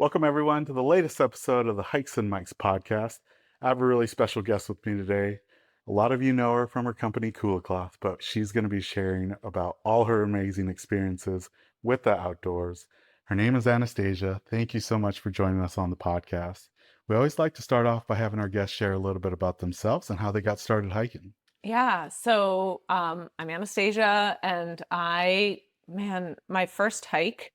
Welcome, everyone, to the latest episode of the Hikes and Mics podcast. I have a really special guest with me today. A lot of you know her from her company, Kula Cloth, but she's going to be sharing about all her amazing experiences with the outdoors. Her name is Anastasia. Thank you so much for joining us on the podcast. We always like to start off by having our guests share a little bit about themselves and how they got started hiking. I'm Anastasia, and my first hike,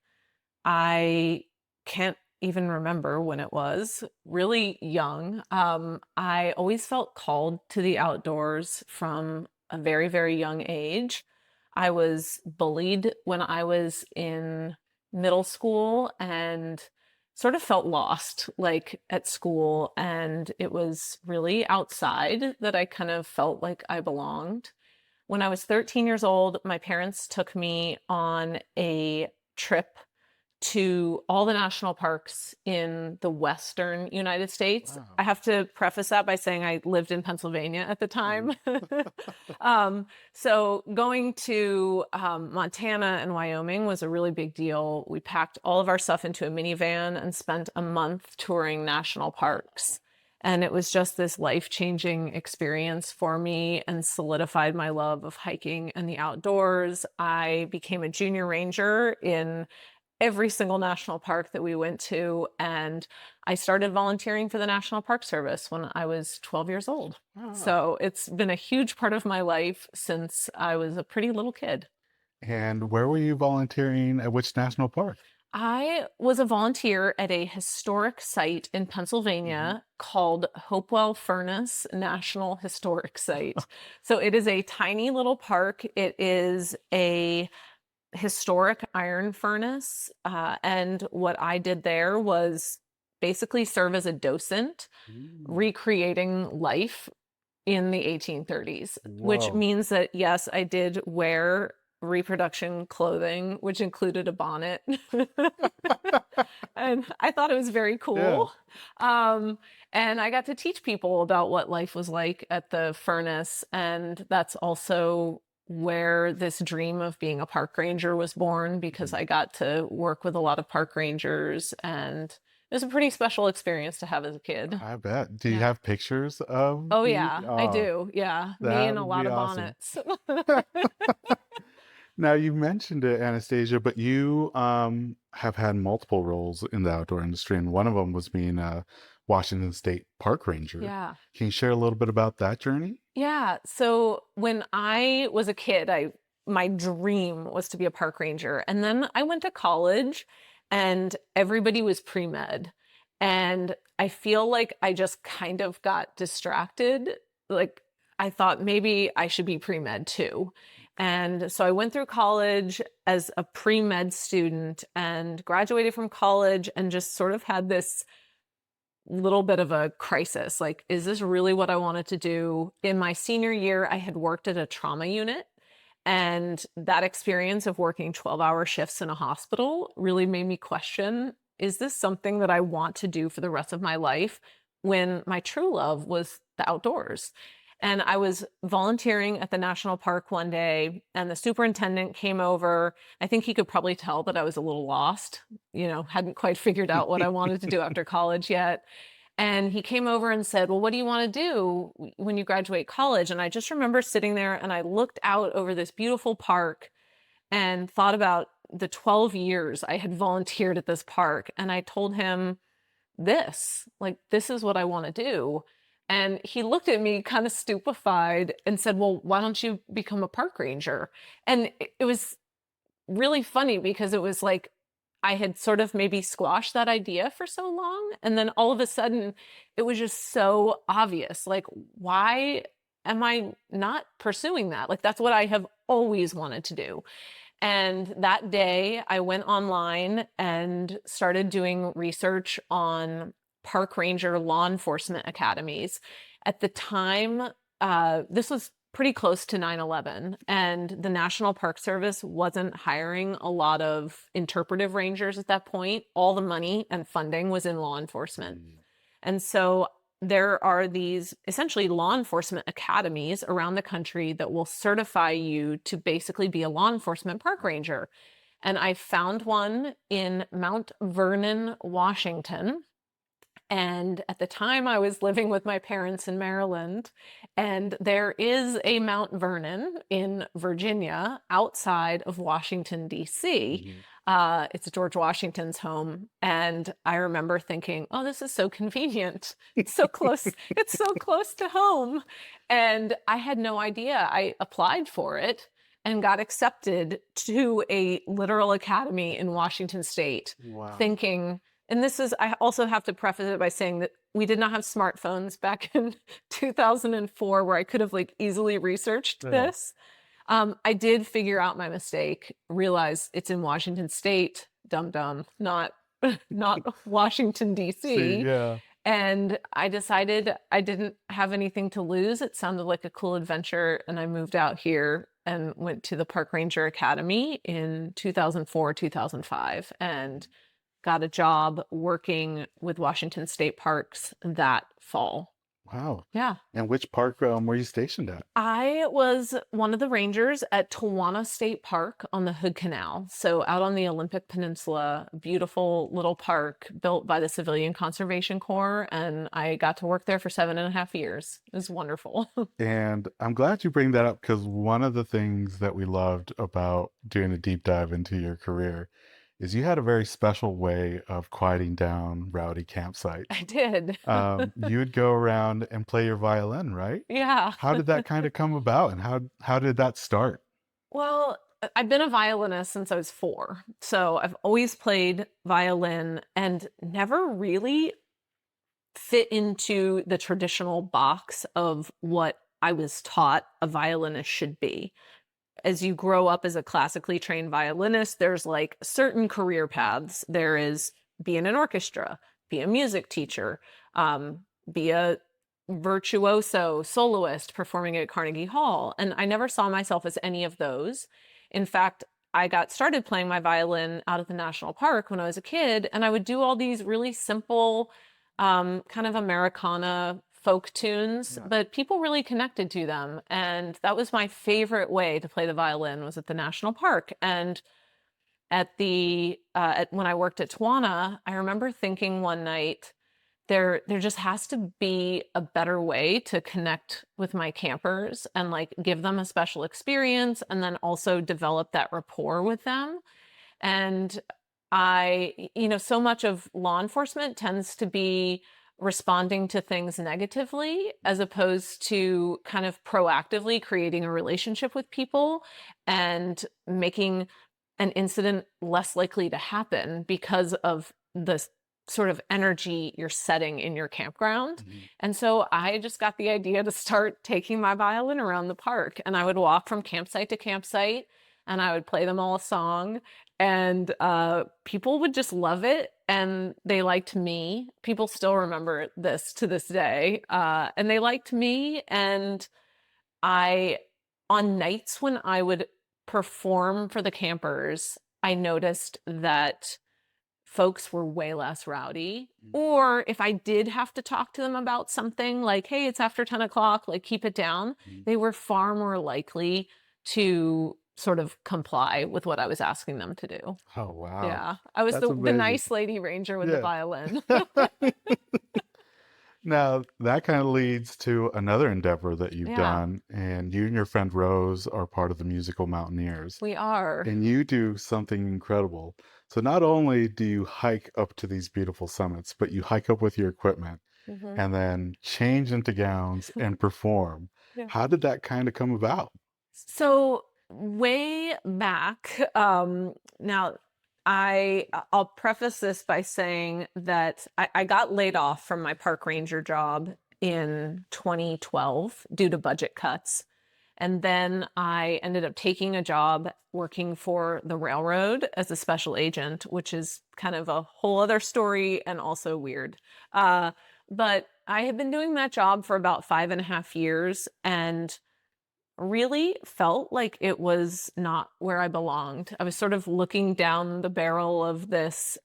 I can't even remember when it was, really young. I always felt called to the outdoors from a very, very young age. I was bullied when I was in middle school and sort of felt lost, like at school. And it was really outside that I kind of felt like I belonged. When I was 13 years old, my parents took me on a trip to all the national parks in the Western United States. I Wow. have to preface that by saying I lived in Pennsylvania at the Mhm. time. So going to Montana and Wyoming was a really big deal. We packed all of our stuff into a minivan and spent a month touring national parks. And it was just this life-changing experience for me and solidified my love of hiking and the outdoors. I became a junior ranger in every single national park that we went to, and I started volunteering for the National Park Service when I was 12 years old. Ah. So it's been a huge part of my life since I was a pretty little kid. And where were you volunteering at which national park? I was a volunteer at a historic site in Mhm. Pennsylvania called Hopewell Furnace National Historic Site. So it is a tiny little park. It is a historic iron furnace. And what I did there was basically serve as a docent, Mm. recreating life in the 1830s, which Whoa. means that, yes, I did wear reproduction clothing, which included a bonnet. And I thought it was very Yeah. cool. Um, and I got to teach people about what life was like at the furnace. And that's also where this dream of being a park ranger was born because Mhm. I got to work with a lot of park rangers, and it was a pretty special experience to have as a kid. I bet. Do you Yeah. have pictures of Oh you? yeah, I Oh, do. Yeah. Me that and a would lot be of awesome. bonnets. Now, you mentioned it, Anastasia, but you have had multiple roles in the outdoor industry, and one of them was being a Washington State park ranger. Yeah. Can you share a little bit about that journey? Yeah. So when I was a kid, I my dream was to be a park ranger. And then I went to college and everybody was pre-med. And I feel like I just kind of got distracted. Like I thought maybe I should be pre-med too. And so I went through college as a pre-med student and graduated from college and just sort of had this little bit of a crisis. Like, is this really what I wanted to do? In my senior year, I had worked at a trauma unit. And that experience of working 12-hour shifts in a hospital really made me question, is this something that I want to do for the rest of my life? When my true love was the outdoors. And I was volunteering at the national park one day, and the superintendent came over. I think he could probably tell that I was a little lost, hadn't quite figured out what I wanted to do after college yet. And he came over and said, "Well, what do you want to do when you graduate college?" And I just remember sitting there and I looked out over this beautiful park and thought about the 12 years I had volunteered at this park. And I told him, this is what I want to do. And he looked at me kind of stupefied and said, "Well, why don't you become a park ranger?" And it was really funny because it was like I had sort of maybe squashed that idea for so long. And then all of a sudden, it was just so obvious. Like, why am I not pursuing that? Like, that's what I have always wanted to do. And that day, I went online and started doing research on park ranger law enforcement academies. At the time, this was pretty close to 9/11, and the National Park Service wasn't hiring a lot of interpretive rangers at that point. All the money and funding was in law enforcement. Mm. And so there are these essentially law enforcement academies around the country that will certify you to basically be a law enforcement park ranger. And I found one in Mount Vernon, Washington. And at the time, I was living with my parents in Maryland, and there is a Mount Vernon in Virginia outside of Washington, D.C. Mhm. It's George Washington's home. And I remember thinking, oh, this is so convenient. It's so close. It's so close to home. And I had no idea. I applied for it and got accepted to a literal academy in Washington State, Wow. thinking, and this is, I also have to preface it by saying that we did not have smartphones back in 2004 where I could have like easily researched Yeah. this. I did figure out my mistake, realize it's in Washington State, dum-dum, not Washington, See, D.C. yeah. And I decided I didn't have anything to lose. It sounded like a cool adventure. And I moved out here and went to the Park Ranger Academy in 2004, 2005, and got a job working with Washington State Parks that fall. Wow. Yeah. And which park were you stationed at? I was one of the rangers at Tawana State Park on the Hood Canal. So out on the Olympic Peninsula, beautiful little park built by the Civilian Conservation Corps. And I got to work there for 7.5 years. It was wonderful. And I'm glad you bring that up because one of the things that we loved about doing a deep dive into your career is you had a very special way of quieting down rowdy campsites. I did. You would go around and play your violin, right? Yeah. How did that kind of come about, and how did that start? Well, I've been a violinist since I was 4. So I've always played violin and never really fit into the traditional box of what I was taught a violinist should be. As you grow up as a classically trained violinist, there's like certain career paths. There is be in an orchestra, be a music teacher, be a virtuoso soloist performing at Carnegie Hall. And I never saw myself as any of those. In fact, I got started playing my violin out at the national park when I was a kid, and I would do all these really simple, kind of Americana folk tunes, Yeah. but people really connected to them. And that was my favorite way to play the violin, was at the national park. And when I worked at Tawana, I remember thinking one night, there just has to be a better way to connect with my campers and like give them a special experience, and then also develop that rapport with them. And so much of law enforcement tends to be responding to things negatively as opposed to kind of proactively creating a relationship with people and making an incident less likely to happen because of the sort of energy you're setting in your campground. Mhm. And so I just got the idea to start taking my violin around the park, and I would walk from campsite to campsite and I would play them all a song, and people would just love it, and they liked me. People still remember this to this day, and they liked me. And on nights when I would perform for the campers, I noticed that folks were way less rowdy. Mm. Or if I did have to talk to them about something like, hey, it's after 10 o'clock, like keep it down, Mhm. they were far more likely to sort of comply with what I was asking them to do. Oh, wow. Yeah. I was That's the amazing. nice lady ranger with the Yeah. violin. Now, that kind of leads to another endeavor that you've Yeah. done, and you and your friend Rose are part of the Musical Mountaineers, We are. and you do something incredible. So not only do you hike up to these beautiful summits, but you hike up with your equipment Mhm. and then change into gowns and perform. Yeah. How did that kind of come about? So way back, now I'll preface this by saying that I got laid off from my park ranger job in 2012 due to budget cuts. And then I ended up taking a job working for the railroad as a special agent, which is kind of a whole other story and also weird. But I had been doing that job for about 5.5 years and really felt like it was not where I belonged. I was sort of looking down the barrel of this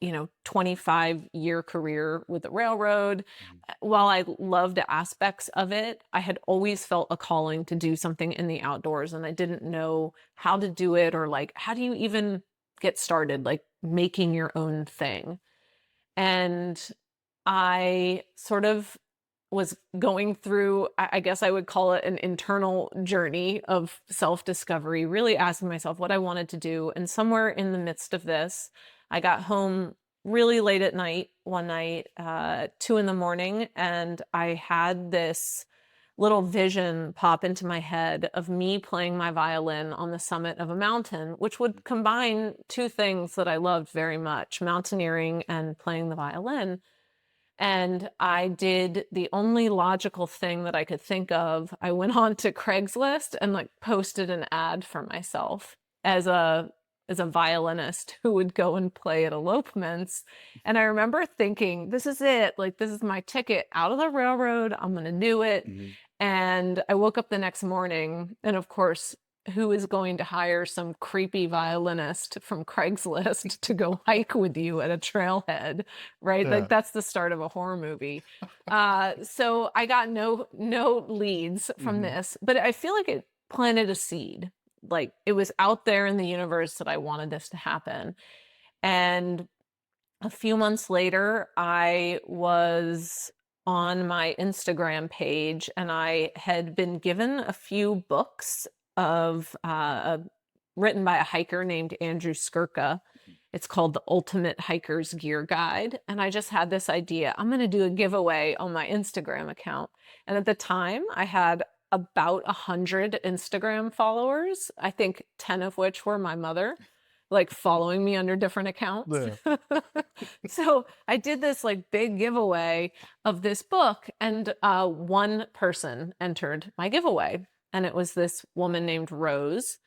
25-year career with the railroad. Mhm. While I loved aspects of it, I had always felt a calling to do something in the outdoors, and I didn't know how to do it, or like, how do you even get started, like making your own thing? And I sort of was going through, I guess I would call it an internal journey of self discovery, really asking myself what I wanted to do. And somewhere in the midst of this, I got home really late at night one night, 2 in the morning, and I had this little vision pop into my head of me playing my violin on the summit of a mountain, which would combine two things that I loved very much: mountaineering and playing the violin. And I did the only logical thing that I could think of. I went on to Craigslist and like posted an ad for myself as a violinist who would go and play at elopements. And I remember thinking, this is it. Like, this is my ticket out of the railroad. I'm going to do it. Mhm. And I woke up the next morning, and of course, who is going to hire some creepy violinist from Craigslist to go hike with you at a trailhead, right? Like, Yeah. that's the start of a horror movie. So I got no leads from Mhm. this, but I feel like it planted a seed. Like, it was out there in the universe that I wanted this to happen. And a few months later, I was on my Instagram page, and I had been given a few books of written by a hiker named Andrew Skirka. It's called The Ultimate Hiker's Gear Guide. And I just had this idea: I'm going to do a giveaway on my Instagram account. And at the time, I had about 100 Instagram followers, I think 10 of which were my mother, like following me under different accounts. Yeah. So I did this like big giveaway of this book, and one person entered my giveaway. And it was this woman named Rose,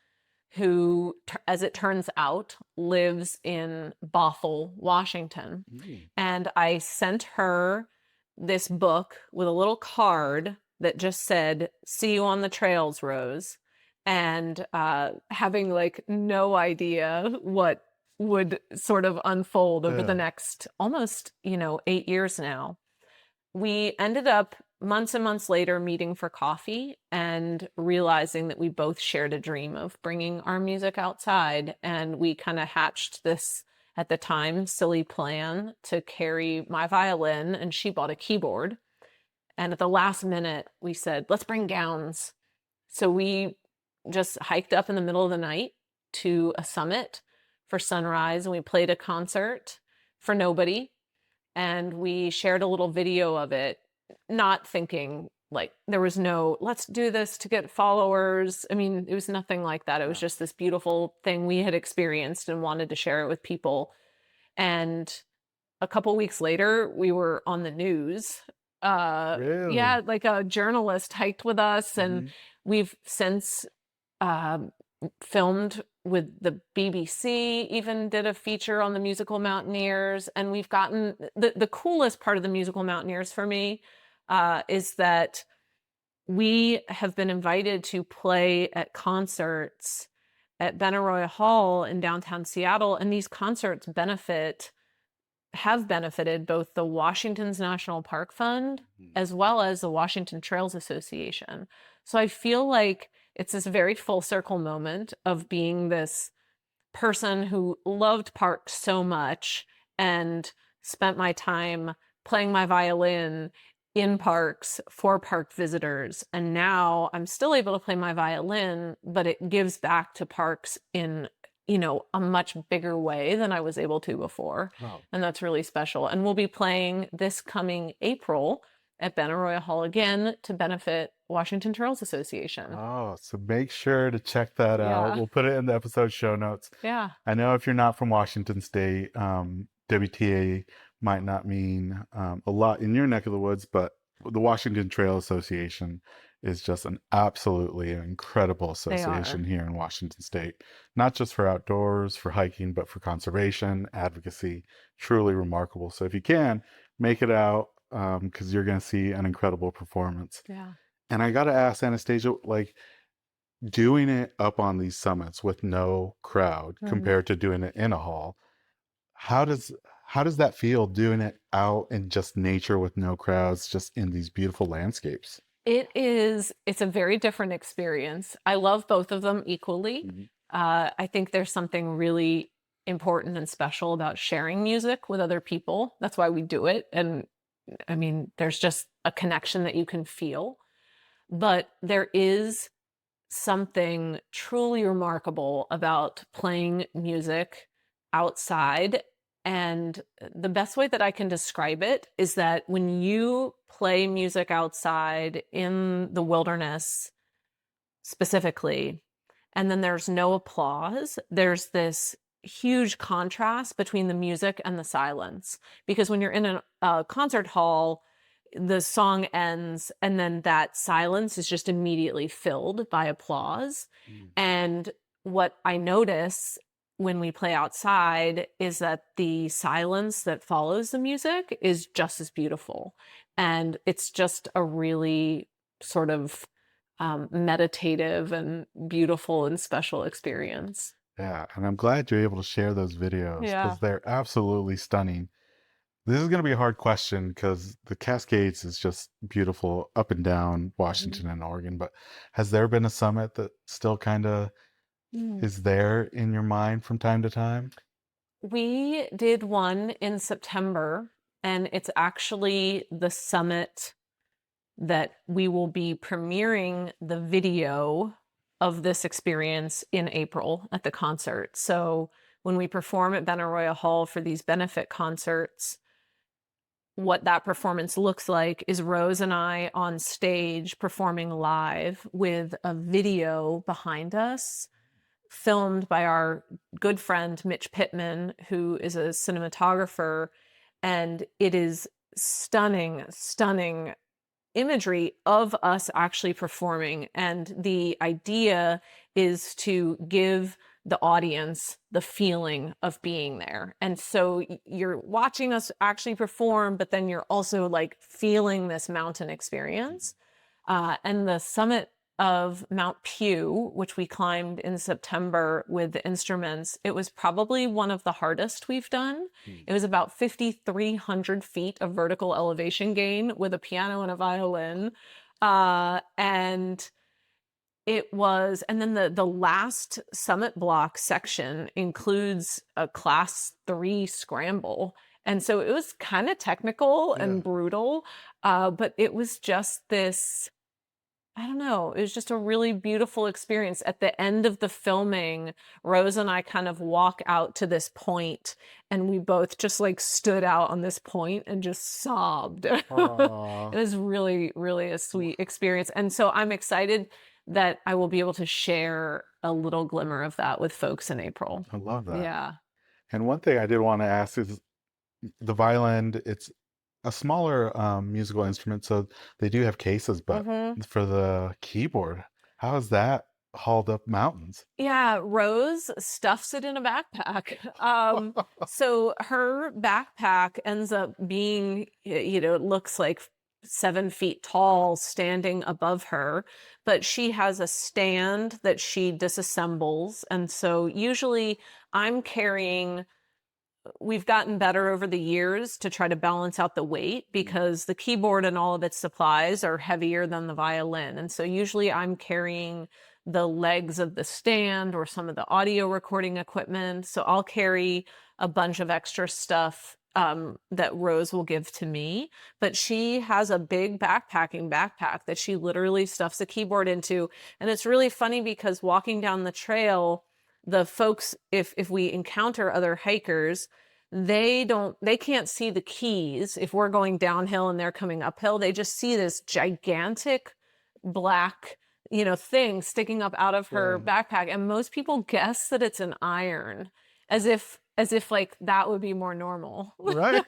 who, as it turns out, lives in Bothell, Washington. Mm. And I sent her this book with a little card that just said, "See you on the trails, Rose." And having like no idea what would sort of unfold over the Yeah. next almost, 8 years now. We ended up months and months later meeting for coffee and realizing that we both shared a dream of bringing our music outside. And we kind of hatched this, at the time, silly plan to carry my violin, and she bought a keyboard. And at the last minute, we said, let's bring gowns. So we just hiked up in the middle of the night to a summit for sunrise, and we played a concert for nobody. And we shared a little video of it, not thinking, like, there was no, let's do this to get followers. I mean, it was nothing like that. It was Yeah. just this beautiful thing we had experienced and wanted to share it with people. And a couple weeks later, we were on the news. Really? Yeah, like a journalist hiked with us, and Mhm. we've since um, filmed with the BBC, even did a feature on the Musical Mountaineers. And we've gotten the coolest part of the Musical Mountaineers for me, is that we have been invited to play at concerts at Benaroya Hall in downtown Seattle. And these concerts have benefited both the Washington's National Park Fund Mhm. as well as the Washington Trails Association. So I feel like it's this very full circle moment of being this person who loved parks so much and spent my time playing my violin in parks for park visitors. And now I'm still able to play my violin, but it gives back to parks in, a much bigger way than I was able to before. Wow. And that's really special. And we'll be playing this coming April at Benaroya Hall again to benefit Washington Trails Association. Oh, so make sure to check that out. Yeah. We'll put it in the episode show notes. Yeah. I know if you're not from Washington State, WTA might not mean a lot in your neck of the woods, but the Washington Trail Association is just an absolutely incredible They association are. here in Washington State, not just for outdoors, for hiking, but for conservation, advocacy. Truly remarkable. So if you can, make it out, because you're going to see an incredible performance. Yeah. And I got to ask Anastasia, like, doing it up on these summits with no crowd Mhm. compared to doing it in a hall, How does how does that feel doing it out in just nature with no crowds, just in these beautiful landscapes? It's a very different experience. I love both of them equally. Mhm. I think there's something really important and special about sharing music with other people. That's why we do it. And I mean, there's just a connection that you can feel. But there is something truly remarkable about playing music outside. And the best way that I can describe it is that when you play music outside in the wilderness specifically, and then there's no applause, there's this huge contrast between the music and the silence. Because when you're in a concert hall, the song ends and then that silence is just immediately filled by applause. Mm. And what I notice when we play outside is that the silence that follows the music is just as beautiful. And it's just a really sort of meditative and beautiful and special experience. Yeah, and I'm glad you're able to share those videos Yeah. because they're absolutely stunning. This is going to be a hard question because the Cascades is just beautiful up and down Mhm. Washington and Oregon. But has there been a summit that still kind of Mm. is there in your mind from time to time? We did one in September, and it's actually the summit that we will be premiering the video of this experience in April at the concert. So when we perform at Benaroya Hall for these benefit concerts, what that performance looks like is Rose and I on stage performing live with a video behind us filmed by our good friend Mitch Pittman, who is a cinematographer. And it is stunning, stunning imagery of us actually performing. And the idea is to give the audience the feeling of being there. And so you're watching us actually perform, but then you're also like feeling this mountain experience. And the summit of Mount Pew, which we climbed in September with the instruments, it was probably one of the hardest we've done. Mm. It was about 5,300 feet of vertical elevation gain with a piano and a violin. And it was, and then the last summit block section includes a class 3 scramble. And so it was kind of technical Yeah. and brutal, but it was just this, I don't know, it was just a really beautiful experience. At the end of the filming, Rose and I kind of walk out to this point, and we both just like stood out on this point and just sobbed. It Aw, was really, really a sweet experience. And so I'm excited that I will be able to share a little glimmer of that with folks in April. I love that. Yeah. And one thing I did want to ask is the violin, it's a smaller musical instrument, so they do have cases, but hmm for the keyboard, how is that hauled up mountains? Yeah, Rose stuffs it in a backpack. So her backpack ends up being, it looks like 7 feet tall standing above her, but she has a stand that she disassembles. And so usually I'm carrying, we've gotten better over the years to try to balance out the weight because the keyboard and all of its supplies are heavier than the violin. And so usually I'm carrying the legs of the stand or some of the audio recording equipment. So I'll carry a bunch of extra stuff that Rose will give to me. But she has a big backpacking backpack that she literally stuffs a keyboard into. And it's really funny because walking down the trail, the folks, if we encounter other hikers, they can't see the keys if we're going downhill and they're coming uphill. They just see this gigantic black, thing sticking up out of her Yeah. backpack. And most people guess that it's an iron, as if like that would be more normal. Right?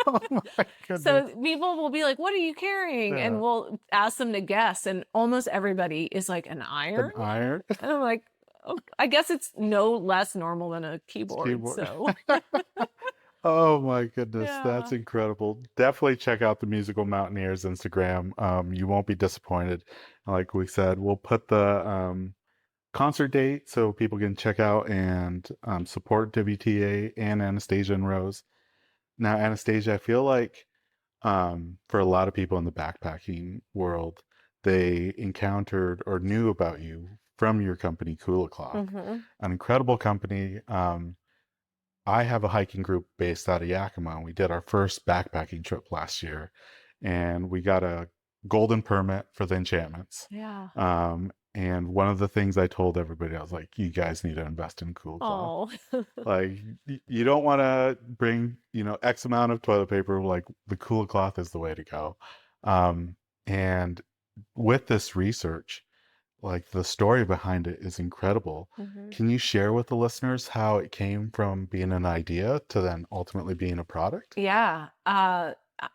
Oh my goodness. So people will be like, "What are you carrying?" And Yeah. we'll ask them to guess, and almost everybody is like, "An An iron?" iron And I'm like, "Oh, I guess it's no less normal than a keyboard." keyboard. So, Oh my goodness, that's yeah. incredible. Definitely check out the Musical Mountaineers Instagram. You won't be disappointed. Like we said, we'll put concert date so people can check out and support WTA and Anastasia and Rose. Now, Anastasia, I feel like for a lot of people in the backpacking world, they encountered or knew about you from your company, Kula Cloth, Hmm. an incredible company. I have a hiking group based out of Yakima, and we did our first backpacking trip last year, and we got a golden permit for the enchantments. Yeah. And one of the things I told everybody, I was like, you guys need to invest in Cool Cloth. Oh. Like, you don't want to bring, X amount of toilet paper. Like, the Cool Cloth is the way to go. And with this research, like the story behind it is incredible. Hmm. Can you share with the listeners how it came from being an idea to then ultimately being a product? Yeah.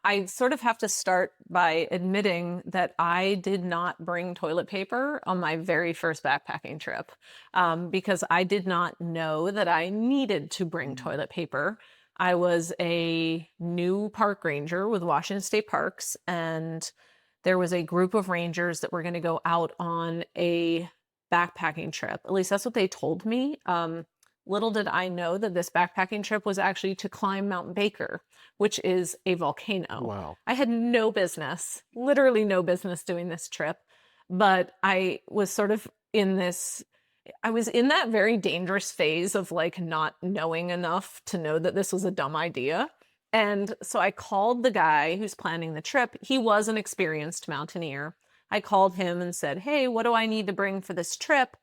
I sort of have to start by admitting that I did not bring toilet paper on my very first backpacking trip, because I did not know that I needed to bring Mm. toilet paper. I was a new park ranger with Washington State Parks, and there was a group of rangers that were going to go out on a backpacking trip. At least that's what they told me. Little did I know that this backpacking trip was actually to climb Mount Baker, which is a volcano. Wow. I had no business, literally no business doing this trip, but I was sort of in this, I was in that very dangerous phase of like not knowing enough to know that this was a dumb idea. And so I called the guy who's planning the trip. He was an experienced mountaineer. I called him and said, "Hey, what do I need to bring for this trip?"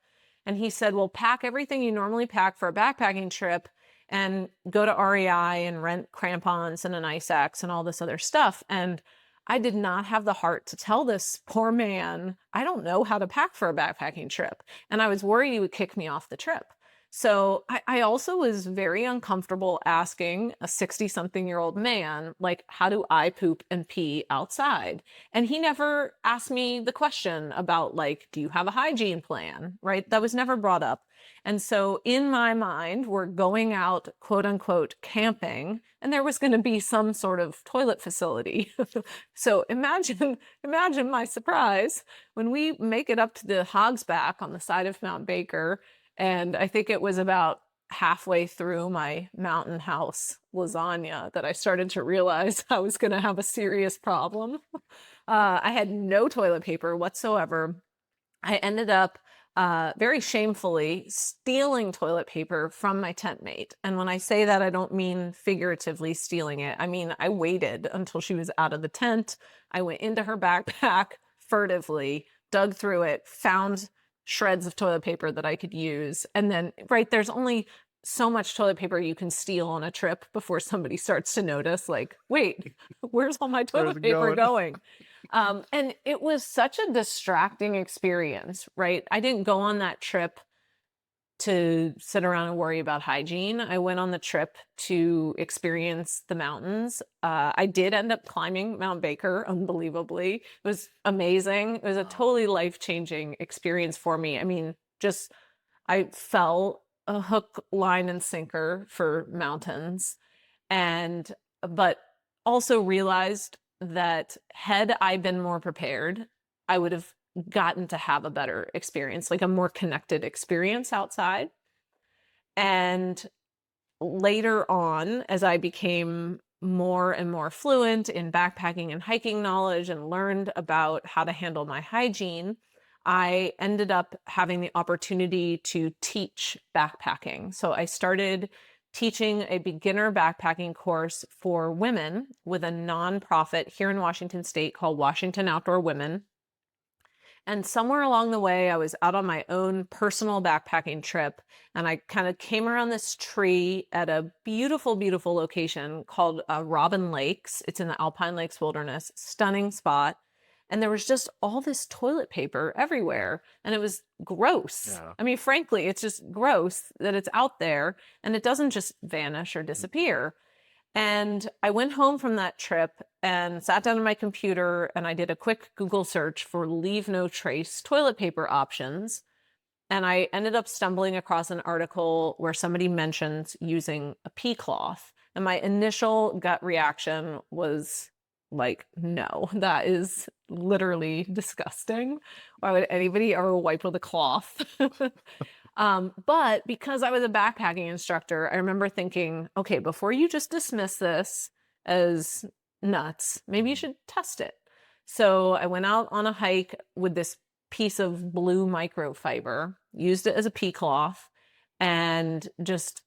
And he said, "Well, pack everything you normally pack for a backpacking trip and go to REI and rent crampons and an ice axe and all this other stuff." And I did not have the heart to tell this poor man, I don't know how to pack for a backpacking trip. And I was worried he would kick me off the trip. So I also was very uncomfortable asking a 60-something-year-old man, like, how do I poop and pee outside? And he never asked me the question about, like, do you have a hygiene plan? Right? That was never brought up. And so in my mind, we're going out, quote unquote, camping, and there was going to be some sort of toilet facility. So imagine my surprise when we make it up to the Hog's Back on the side of Mount Baker. And I think it was about halfway through my mountain house lasagna that I started to realize I was going to have a serious problem. I had no toilet paper whatsoever. I ended up very shamefully stealing toilet paper from my tent mate. And when I say that, I don't mean figuratively stealing it. I mean, I waited until she was out of the tent. I went into her backpack furtively, dug through it, found shreds of toilet paper that I could use. And then, right, there's only so much toilet paper you can steal on a trip before somebody starts to notice, like, wait, where's all my Where's toilet it paper going? going? And it was such a distracting experience, right? I didn't go on that trip to sit around and worry about hygiene. I went on the trip to experience the mountains. I did end up climbing Mount Baker, unbelievably. It was amazing. It was a Wow. totally life-changing experience for me. I mean, just I fell a hook, line, and sinker for mountains, and but also realized that had I been more prepared, I would have gotten to have a better experience, like a more connected experience outside. And later on, as I became more and more fluent in backpacking and hiking knowledge and learned about how to handle my hygiene, I ended up having the opportunity to teach backpacking. So I started teaching a beginner backpacking course for women with a nonprofit here in Washington State called Washington Outdoor Women. And somewhere along the way, I was out on my own personal backpacking trip, and I kind of came around this tree at a beautiful, beautiful location called Robin Lakes. It's in the Alpine Lakes Wilderness, stunning spot. And there was just all this toilet paper everywhere, and it was gross. Yeah. I mean, frankly, it's just gross that it's out there and it doesn't just vanish or disappear. And I went home from that trip and sat down on my computer and I did a quick Google search for leave no trace toilet paper options. And I ended up stumbling across an article where somebody mentions using a pea cloth. And my initial gut reaction was like, no, that is literally disgusting. Why would anybody ever wipe with a cloth? But because I was a backpacking instructor, I remember thinking, okay, before you just dismiss this as nuts, maybe you should test it. So I went out on a hike with this piece of blue microfiber, used it as a pea cloth, and just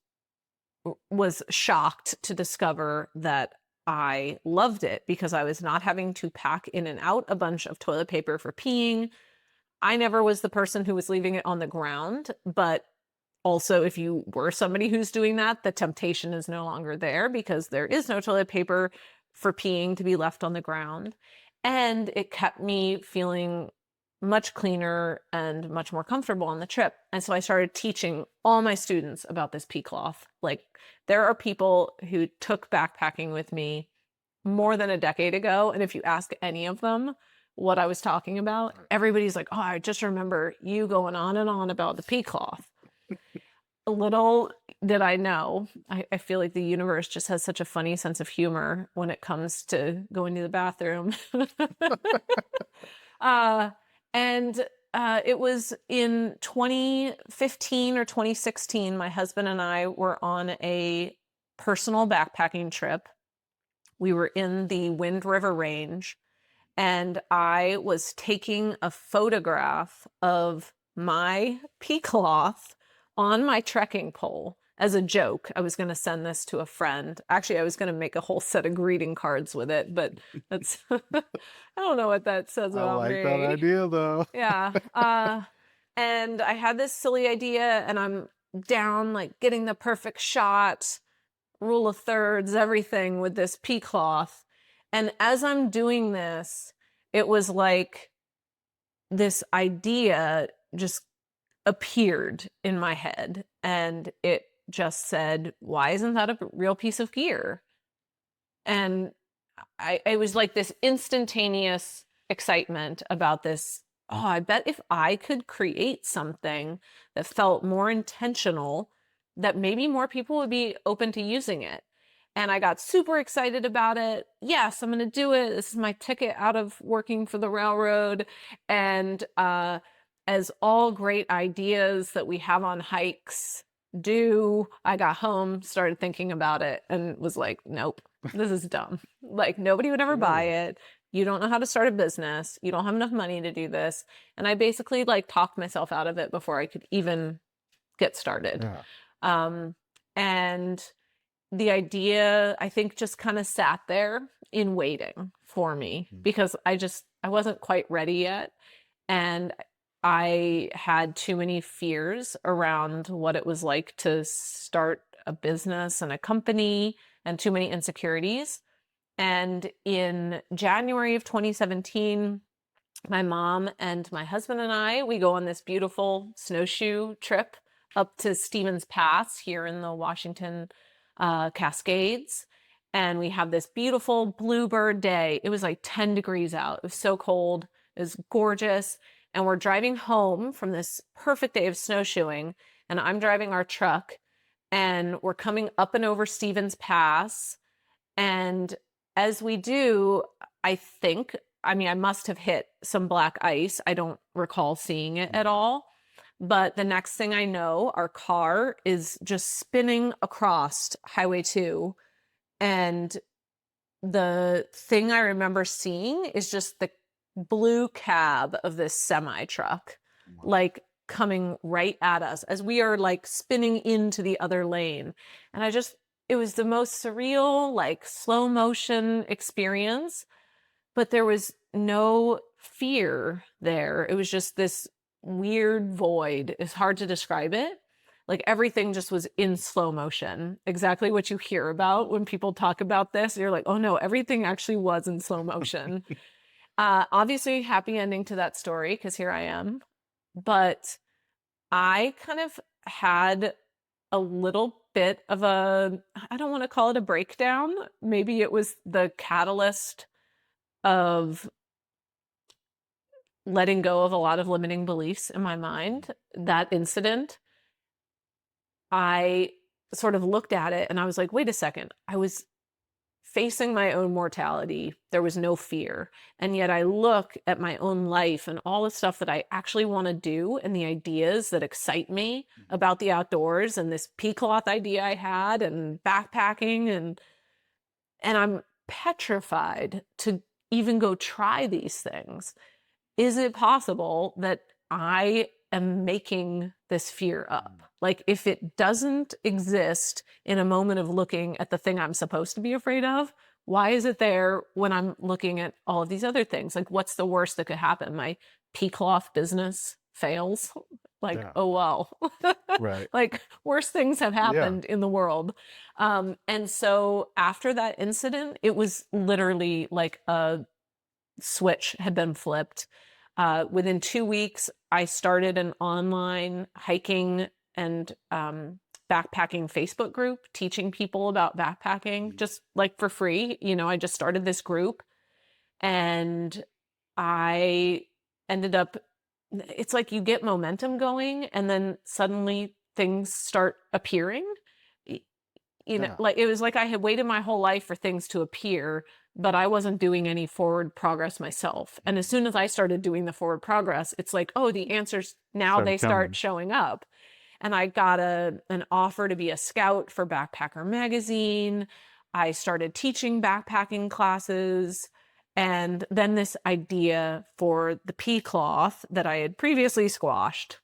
was shocked to discover that I loved it because I was not having to pack in and out a bunch of toilet paper for peeing. I never was the person who was leaving it on the ground, but also if you were somebody who's doing that, the temptation is no longer there because there is no toilet paper for peeing to be left on the ground. And it kept me feeling much cleaner and much more comfortable on the trip. And so I started teaching all my students about this pea cloth. Like, there are people who took backpacking with me more than a decade ago, and if you ask any of them what I was talking about, everybody's like, oh, I just remember you going on and on about the pea cloth. Little did I know, I feel like the universe just has such a funny sense of humor when it comes to going to the bathroom. uh, and it was in 2015 or 2016, my husband and I were on a personal backpacking trip. We were in the Wind River Range, and I was taking a photograph of my pea cloth on my trekking pole as a joke. I was going to send this to a friend. Actually, I was going to make a whole set of greeting cards with it, but that's, I don't know what that says I about like me. that idea though. Yeah. And I had this silly idea, and I'm down, like, getting the perfect shot, rule of thirds, everything with this pea cloth. And as I'm doing this, it was like this idea just appeared in my head, and it just said, why isn't that a real piece of gear? And I was like this instantaneous excitement about this. Oh, I bet if I could create something that felt more intentional, that maybe more people would be open to using it. And I got super excited about it. Yes, I'm going to do it. This is my ticket out of working for the railroad. And as all great ideas that we have on hikes do, I got home, started thinking about it, and was like, nope, this is dumb. Like, nobody would ever buy it. You don't know how to start a business. You don't have enough money to do this. And I basically like talked myself out of it before I could even get started. Yeah. And the idea, I think, just kind of sat there in waiting for me because I wasn't quite ready yet. And I had too many fears around what it was like to start a business and a company, and too many insecurities. And in January of 2017, my mom and my husband and I, we go on this beautiful snowshoe trip up to Stevens Pass here in the Washington Cascades. And we have this beautiful bluebird day. It was like 10 degrees out. It was so cold. It was gorgeous. And we're driving home from this perfect day of snowshoeing. And I'm driving our truck. And we're coming up and over Stevens Pass. And as we do, I mean, I must have hit some black ice. I don't recall seeing it at all. But the next thing I know, our car is just spinning across Highway 2. And the thing I remember seeing is just the blue cab of this semi truck, like coming right at us as we are like spinning into the other lane. And it was the most surreal, like slow motion experience, but there was no fear there. It was just this weird void. It's hard to describe it. Like, everything just was in slow motion. Exactly what you hear about when people talk about this. You're like, oh no, everything actually was in slow motion. Obviously, happy ending to that story because here I am. But I kind of had a little bit of I don't want to call it a breakdown. Maybe it was the catalyst of letting go of a lot of limiting beliefs in my mind. That incident, I sort of looked at it and I was like, wait a second. I was facing my own mortality, there was no fear. And yet I look at my own life and all the stuff that I actually want to do and the ideas that excite me about the outdoors and this pea cloth idea I had and backpacking, and I'm petrified to even go try these things. Is it possible that I am making this fear up? Like, if it doesn't exist in a moment of looking at the thing I'm supposed to be afraid of, why is it there when I'm looking at all of these other things? Like, what's the worst that could happen? My pea cloth business fails? Like, Yeah. oh, well. Right. Like, worse things have Yeah. happened in the world. And so after that incident, it was literally like a switch had been flipped. Within 2 weeks, I started an online hiking and backpacking Facebook group, teaching people about backpacking, just like for free. I just started this group, and I ended up, it's like you get momentum going, and then suddenly things start appearing. Yeah. Like it was like I had waited my whole life for things to appear, but I wasn't doing any forward progress myself. And as soon as I started doing the forward progress, it's like, oh, the answers now Started they start coming. showing up. And I got an offer to be a scout for Backpacker magazine. I started teaching backpacking classes. And then this idea for the pea cloth that I had previously squashed,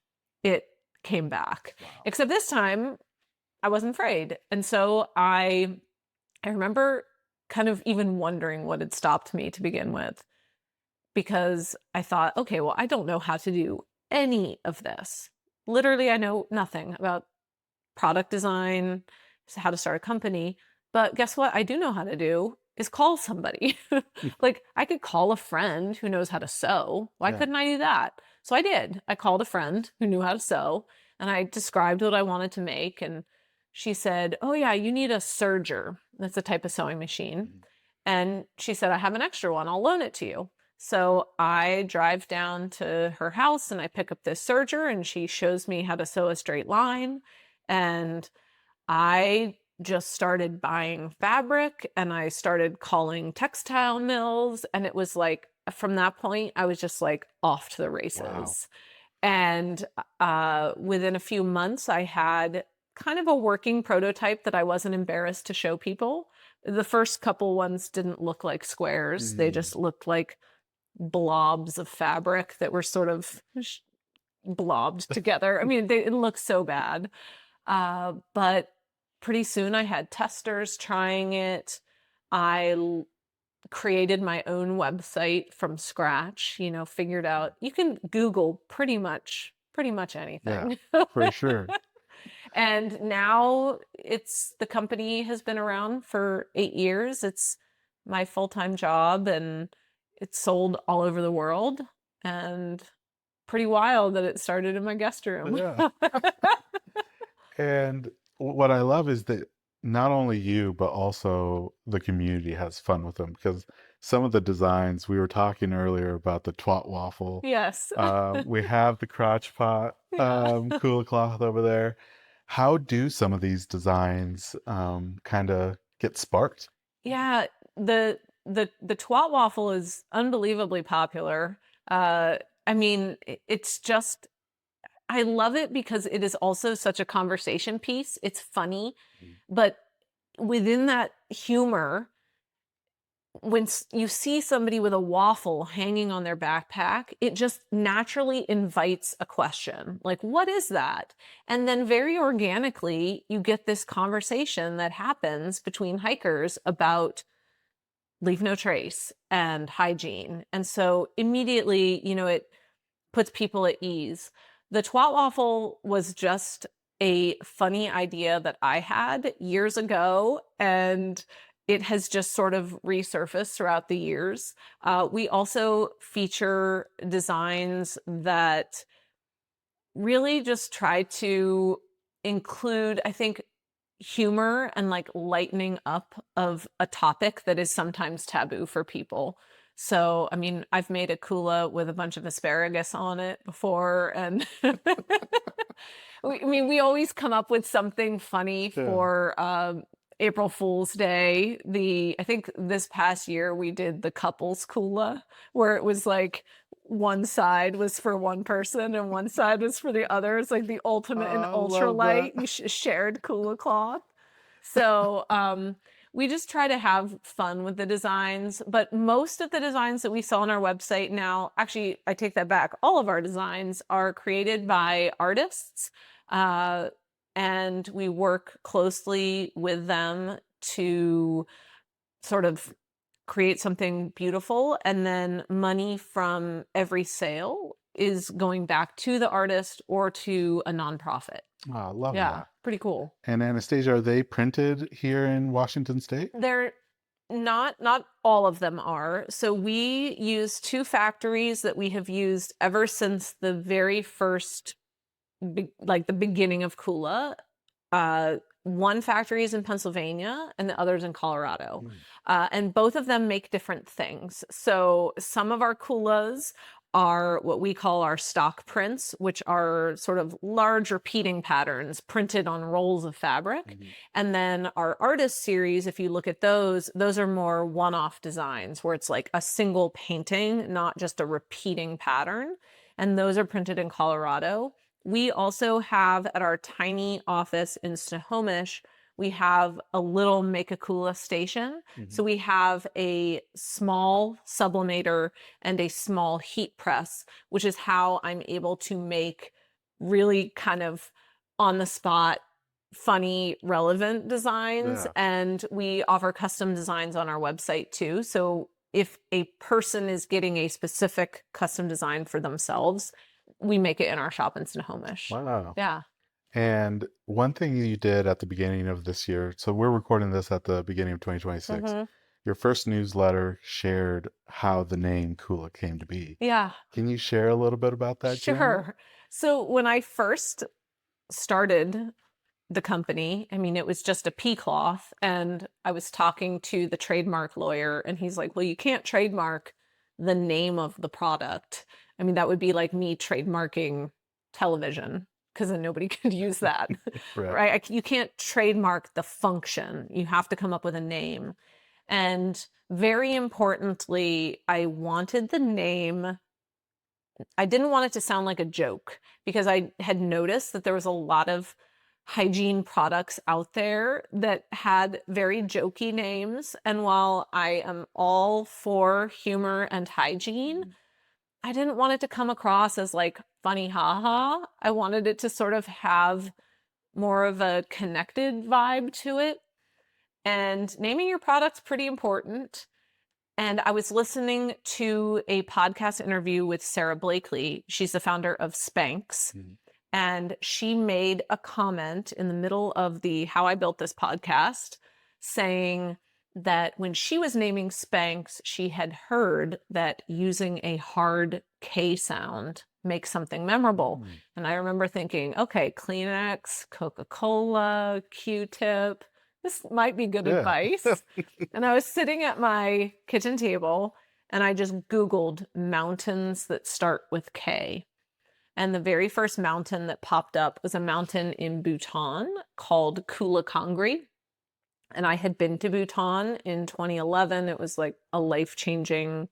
it came back. Wow. Except this time I wasn't afraid. And so I remember kind of even wondering what had stopped me to begin with, because I thought, okay, well, I don't know how to do any of this. Literally, I know nothing about product design, how to start a company. But guess what? I do know how to do is call somebody. Like, I could call a friend who knows how to sew. Why Yeah. couldn't I do that? So I did. I called a friend who knew how to sew, and I described what I wanted to make. And she said, oh, yeah, you need a serger. That's a type of sewing machine. And she said, I have an extra one. I'll loan it to you. So I drive down to her house and I pick up this serger, and she shows me how to sew a straight line. And I just started buying fabric, and I started calling textile mills. And it was like, from that point, I was just like off to the races. Wow. And within a few months, I had kind of a working prototype that I wasn't embarrassed to show people. The first couple ones didn't look like squares. They just looked like blobs of fabric that were sort of blobbed together. I mean, it looked so bad. But pretty soon I had testers trying it. I created my own website from scratch, figured out you can Google pretty much anything. Yeah, for sure. And now the company has been around for 8 years. It's my full-time job, and it's sold all over the world, and pretty wild that it started in my guest room. Yeah. And what I love is that not only you, but also the community has fun with them, because some of the designs, we were talking earlier about the twat waffle. Yes. We have the crotch pot, Kula Cloth over there. How do some of these designs kind of get sparked? Yeah, the twat waffle is unbelievably popular. I mean, it's just, I love it because it is also such a conversation piece. It's funny, but within that humor, when you see somebody with a waffle hanging on their backpack, it just naturally invites a question, like, what is that? And then very organically, you get this conversation that happens between hikers about leave no trace and hygiene. And so immediately, it puts people at ease. The twat waffle was just a funny idea that I had years ago, and it has just sort of resurfaced throughout the years. We also feature designs that really just try to include, I think, humor and like lightening up of a topic that is sometimes taboo for people. So, I mean, I've made a kula with a bunch of asparagus on it before, and we always come up with something funny Yeah. for April Fool's Day. I think this past year we did the couples Kula, where it was like one side was for one person and one side was for the other. It's like the ultimate in I love that. ultralight. You shared Kula Cloth. So we just try to have fun with the designs, but most of the designs that we sell on our website now, actually, I take that back. All of our designs are created by artists, and we work closely with them to sort of create something beautiful. And then money from every sale is going back to the artist or to a nonprofit. Oh, I love Yeah, that. pretty cool. And Anastasia, are they printed here in Washington State? They're not all of them are. So we use two factories that we have used ever since the very first, like the beginning of Kula. One factory is in Pennsylvania and the other's in Colorado. And both of them make different things. So some of our Kulas are what we call our stock prints, which are sort of large repeating patterns printed on rolls of fabric. And then our artist series, if you look at those are more one-off designs where it's like a single painting, not just a repeating pattern. And those are printed in Colorado. We also have at our tiny office in Snohomish, we have a little Make a Kula station. So we have a small sublimator and a small heat press, which is how I'm able to make really kind of on the spot, funny, relevant designs. Yeah. And we offer custom designs on our website too. So if a person is getting a specific custom design for themselves, we make it in our shop in Snohomish. Wow. Yeah. And one thing you did at the beginning of this year, so we're recording this at the beginning of 2026. Your first newsletter shared how the name Kula came to be. Yeah. Can you share a little bit about that journey? Sure. So when I first started the company, I mean, it was just a pea cloth, and I was talking to the trademark lawyer, and he's like, well, you can't trademark the name of the product. I mean, that would be like me trademarking television, because then nobody could use that, right? You can't trademark the function. You have to come up with a name. And very importantly, I wanted the name. I didn't want it to sound like a joke, because I had noticed that there was a lot of hygiene products out there that had very jokey names. And while I am all for humor and hygiene, I didn't want it to come across as like funny haha. I wanted it to sort of have more of a connected vibe to it. And naming your product's pretty important. And I was listening to a podcast interview with Sarah Blakely. She's the founder of Spanx. And she made a comment in the middle of the How I Built This podcast saying that when she was naming Spanx, she had heard that using a hard K sound makes something memorable. And I remember thinking, okay, Kleenex, Coca-Cola, Q-tip, this might be good advice. And I was sitting at my kitchen table and I just Googled mountains that start with K. And the very first mountain that popped up was a mountain in Bhutan called Kula Kangri. And I had been to Bhutan in 2011. It was like a life-changing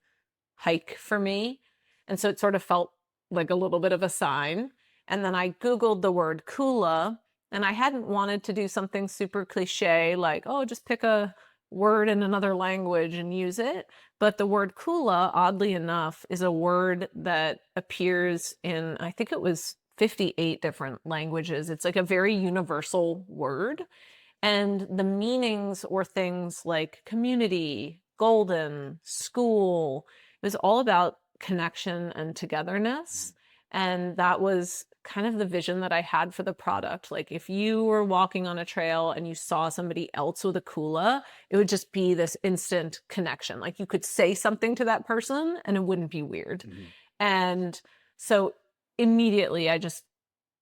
hike for me. And so it sort of felt like a little bit of a sign. And then I Googled the word Kula, and I hadn't wanted to do something super cliche like, oh, just pick a word in another language and use it. But the word Kula, oddly enough, is a word that appears in, I think it was 58 different languages. It's like a very universal word. And the meanings were things like community, golden, school. It was all about connection and togetherness. And that was kind of the vision that I had for the product. Like if you were walking on a trail and you saw somebody else with a Kula, it would just be this instant connection. Like you could say something to that person and it wouldn't be weird. And so immediately I just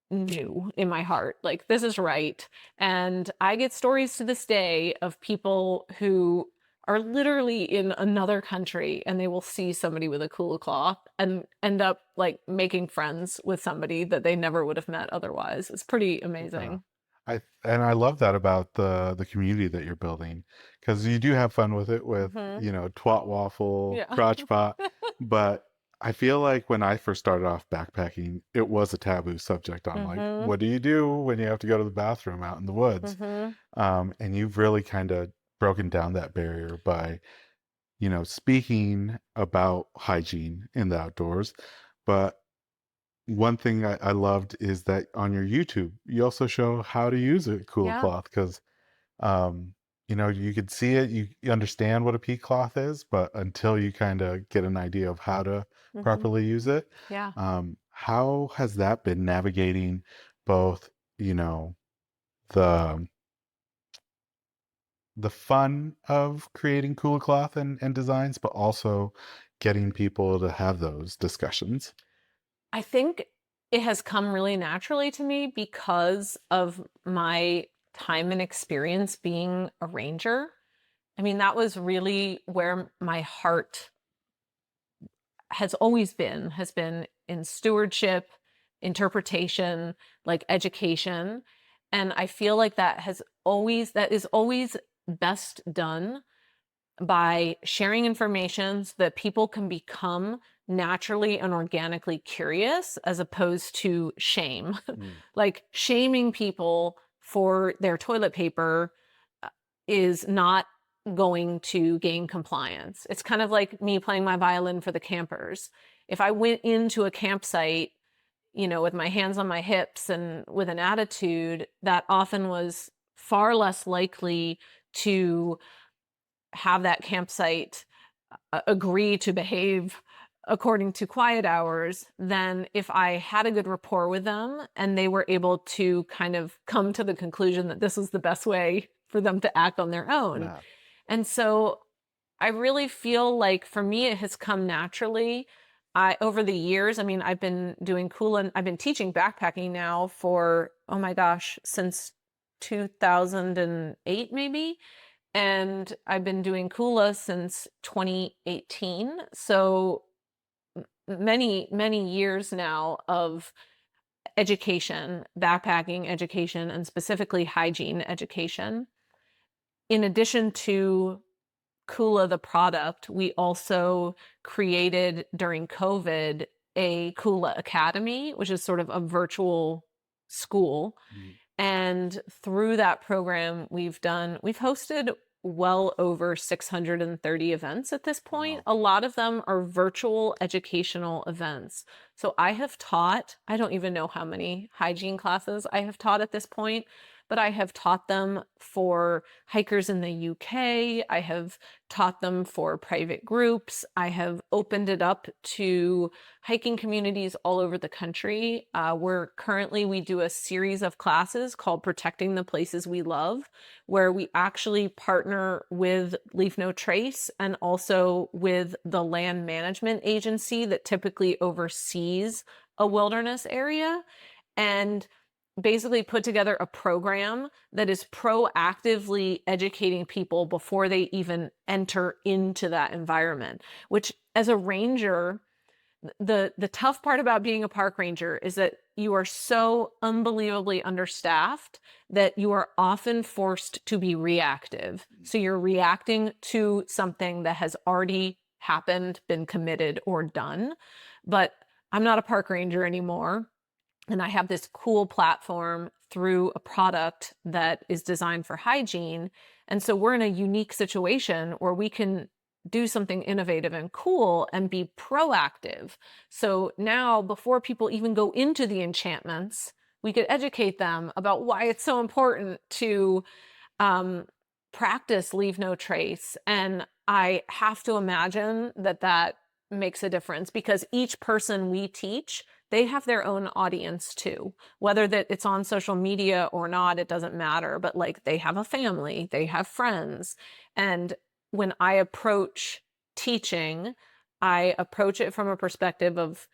knew in my heart, like, this is right. And I get stories to this day of people who are literally in another country and they will see somebody with a Kula cloth and end up like making friends with somebody that they never would have met otherwise. It's pretty amazing. I love that about the community that you're building, because you do have fun with it, with Hmm. twat waffle, Yeah. crotch pot, but I feel like when I first started off backpacking, it was a taboo subject on like, Hmm. what do you do when you have to go to the bathroom out in the woods? Hmm. And you've really kind of broken down that barrier by, speaking about hygiene in the outdoors. But one thing I loved is that on your YouTube, you also show how to use a Kula Yeah. Cloth, because um, you could see it, you understand what a pea cloth is, but until you kind of get an idea of how to Hmm. properly use it, Yeah. how has that been navigating both, you know, the the fun of creating Kula Cloth and designs, but also getting people to have those discussions? I think it has come really naturally to me because of my time and experience being a ranger. I mean, that was really where my heart has been in stewardship, interpretation, like education. And I feel like that is always best done by sharing information so that people can become naturally and organically curious as opposed to shame. Mm. Like shaming people for their toilet paper uh, is not going to gain compliance. It's kind of like me playing my violin for the campers. If I went into a campsite, with my hands on my hips and with an attitude, that often was far less likely to have that campsite agree to behave according to quiet hours than if I had a good rapport with them and they were able to kind of come to the conclusion that this was the best way for them to act on their own. Yeah. And so I really feel like for me, it has come naturally. Over the years, I mean, I've been teaching backpacking now for, oh my gosh, since 2008, maybe. And I've been doing Kula since 2018. So many, many years now of education, backpacking education, and specifically hygiene education. In addition to Kula, the product, we also created during COVID a Kula Academy, which is sort of a virtual school. Mm. And through that program, we've hosted well over 630 events at this point. Wow. A lot of them are virtual educational events. So I don't even know how many hygiene classes I have taught at this point, but I have taught them for hikers in the UK. I have taught them for private groups. I have opened it up to hiking communities all over the country. We do a series of classes called Protecting the Places We Love, where we actually partner with Leave No Trace and also with the land management agency that typically oversees a wilderness area, and basically put together a program that is proactively educating people before they even enter into that environment, which as a ranger, the tough part about being a park ranger is that you are so unbelievably understaffed that you are often forced to be reactive. So you're reacting to something that has already happened, been committed, or done. But I'm not a park ranger anymore. And I have this cool platform through a product that is designed for hygiene. And so we're in a unique situation where we can do something innovative and cool and be proactive. So now, before people even go into the enchantments, we could educate them about why it's so important to um, practice Leave No Trace. And I have to imagine that that makes a difference because each person we teach, they have their own audience too. Whether that it's on social media or not, it doesn't matter. But like they have a family, they have friends. And when I approach teaching, I approach it from a perspective of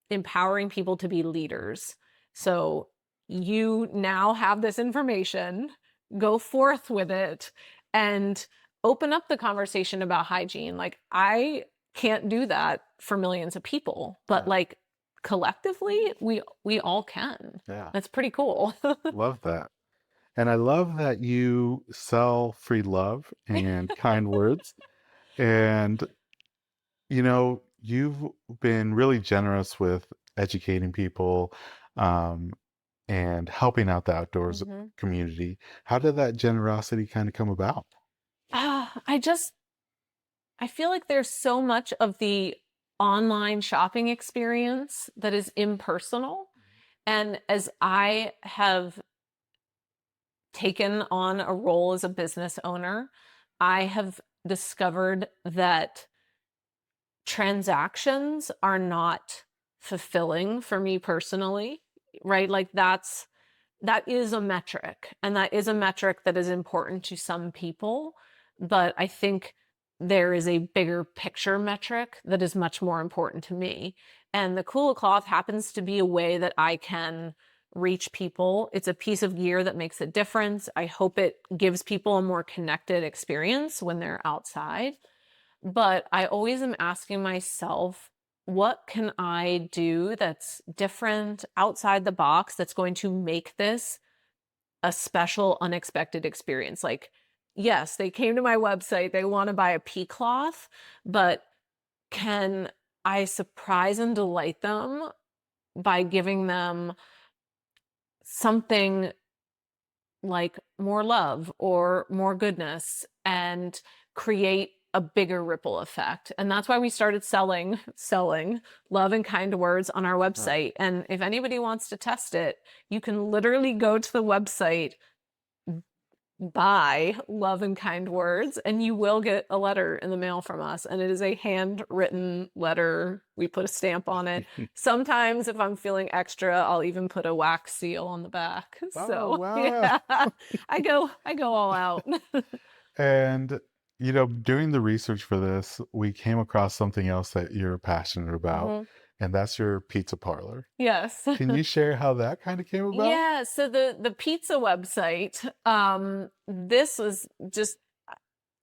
empowering people to be leaders. So you now have this information, go forth with it, and open up the conversation about hygiene. Like, I can't do that for millions of people, but Yeah. like collectively, we all can. Yeah. That's pretty cool. Love that. And I love that you sell free love and kind words. And, you've been really generous with educating people, um, and helping out the outdoors Mhm. community. How did that generosity kind of come about? I feel like there's so much of the online shopping experience that is impersonal. And as I have taken on a role as a business owner, I have discovered that transactions are not fulfilling for me personally, right? Like that is a metric, and that is a metric that is important to some people, but I think there is a bigger picture metric that is much more important to me. And the Kula Cloth happens to be a way that I can reach people. It's a piece of gear that makes a difference. I hope it gives people a more connected experience when they're outside. But I always am asking myself, what can I do that's different, outside the box, that's going to make this a special, unexpected experience? Like, yes, they came to my website, they want to buy a pea cloth, but can I surprise and delight them by giving them something like more love or more goodness and create a bigger ripple effect? And that's why we started selling love and kind words on our Uh, website. And if anybody wants to test it, you can literally go to the website, buy love and kind words, and you will get a letter in the mail from us. And it is a handwritten letter. We put a stamp on it. Sometimes if I'm feeling extra, I'll even put a wax seal on the back. oh, So wow. yeah, I go all out. And, doing the research for this, we came across something else that you're passionate about, Mhm. and that's your pizza parlor. Yes. Can you share how that kind of came about? Yeah, so the pizza website, this was just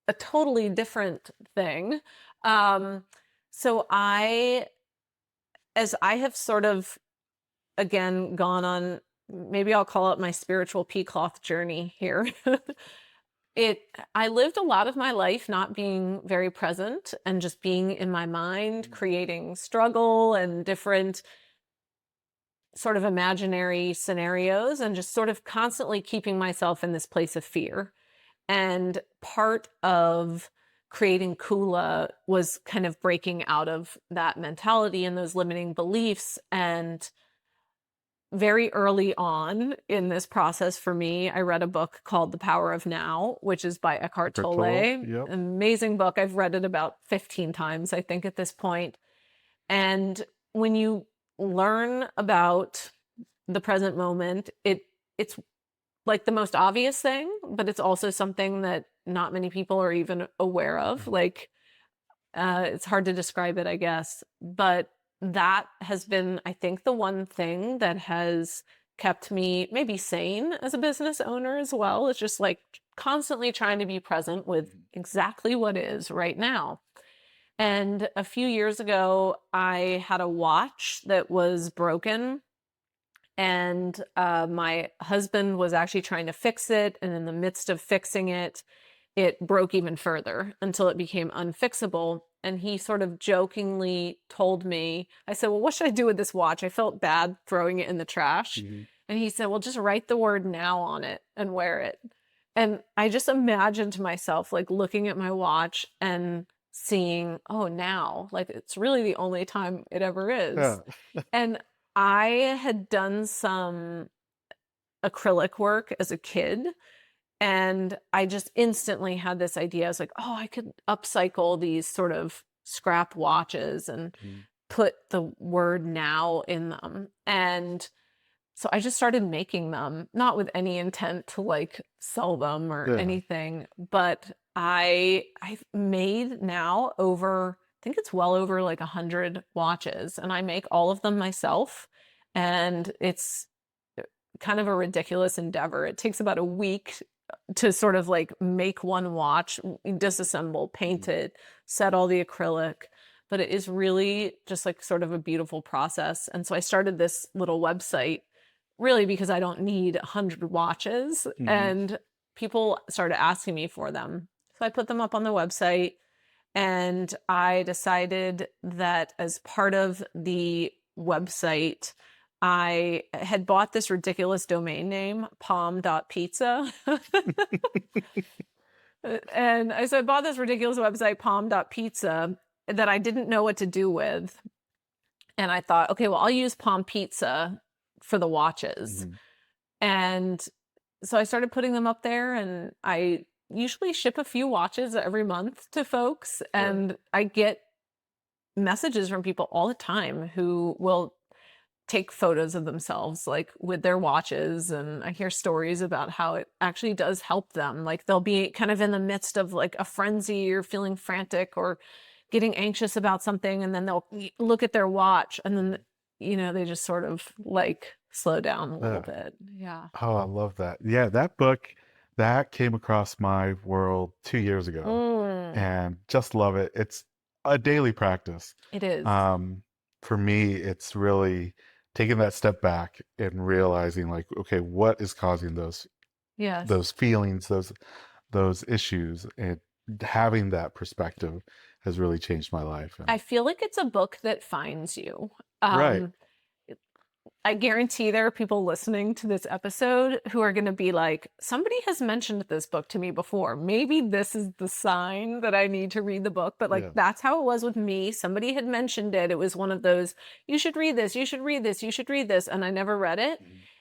a totally different thing. Um, so as I have sort of again gone on, maybe I'll call it my spiritual pea cloth journey here. it I lived a lot of my life not being very present and just being in my mind, creating struggle and different sort of imaginary scenarios, and just sort of constantly keeping myself in this place of fear. And part of creating Kula was kind of breaking out of that mentality and those limiting beliefs. And very early on in this process for me, I read a book called The Power of Now, which is by Eckhart Eckhart Tolle. Tolle? Yep. Amazing book. I've read it about 15 times, I think, at this point. And when you learn about the present moment, it's like the most obvious thing, but it's also something that not many people are even aware of. Mhm. Like, it's hard to describe it, I guess. But that has been, I think, the one thing that has kept me maybe sane as a business owner as well. It's just like constantly trying to be present with exactly what is right now. And a few years ago, I had a watch that was broken, and my husband was actually trying to fix it. And in the midst of fixing it, it broke even further until it became unfixable. And he sort of jokingly told me, I said, well, what should I do with this watch? I felt bad throwing it in the trash. Mhm. And he said, well, just write the word now on it and wear it. And I just imagined myself like looking at my watch and seeing, oh, now, like it's really the only time it ever is. Yeah. And I had done some acrylic work as a kid, and I just instantly had this idea. I was like, oh, I could upcycle these sort of scrap watches and Mhm. put the word now in them. And so I just started making them, not with any intent to like sell them or Yeah. anything, but I've made now over, I think it's well over like 100 watches, and I make all of them myself. And it's kind of a ridiculous endeavor. It takes about a week to sort of like make one watch, disassemble, paint Mhm. it, set all the acrylic. But it is really just like sort of a beautiful process. And so I started this little website really because I don't need 100 watches. And people started asking me for them. So I put them up on the website, and I decided that as part of the website, I had bought this ridiculous domain name, POM.Pizza. And so I bought this ridiculous website, POM.Pizza, that I didn't know what to do with. And I thought, okay, well, I'll use POM.Pizza for the watches. And so I started putting them up there, and I usually ship a few watches every month to folks. And I get messages from people all the time who will take photos of themselves like with their watches, and I hear stories about how it actually does help them. Like they'll be kind of in the midst of like a frenzy or feeling frantic or getting anxious about something, and then they'll look at their watch, and then they just sort of like slow down a little bit. Yeah. Oh, I love that. Yeah, that book that came across my world 2 years ago, and just love it. It's a daily practice. It is. For me, it's really taking that step back and realizing like, okay, what is causing those feelings, those issues, and having that perspective has really changed my life. I feel like it's a book that finds you. Right. I guarantee there are people listening to this episode who are going to be like, somebody has mentioned this book to me before. Maybe this is the sign that I need to read the book. But like, that's how it was with me. Somebody had mentioned it. It was one of those, you should read this, you should read this, you should read this. And I never read it.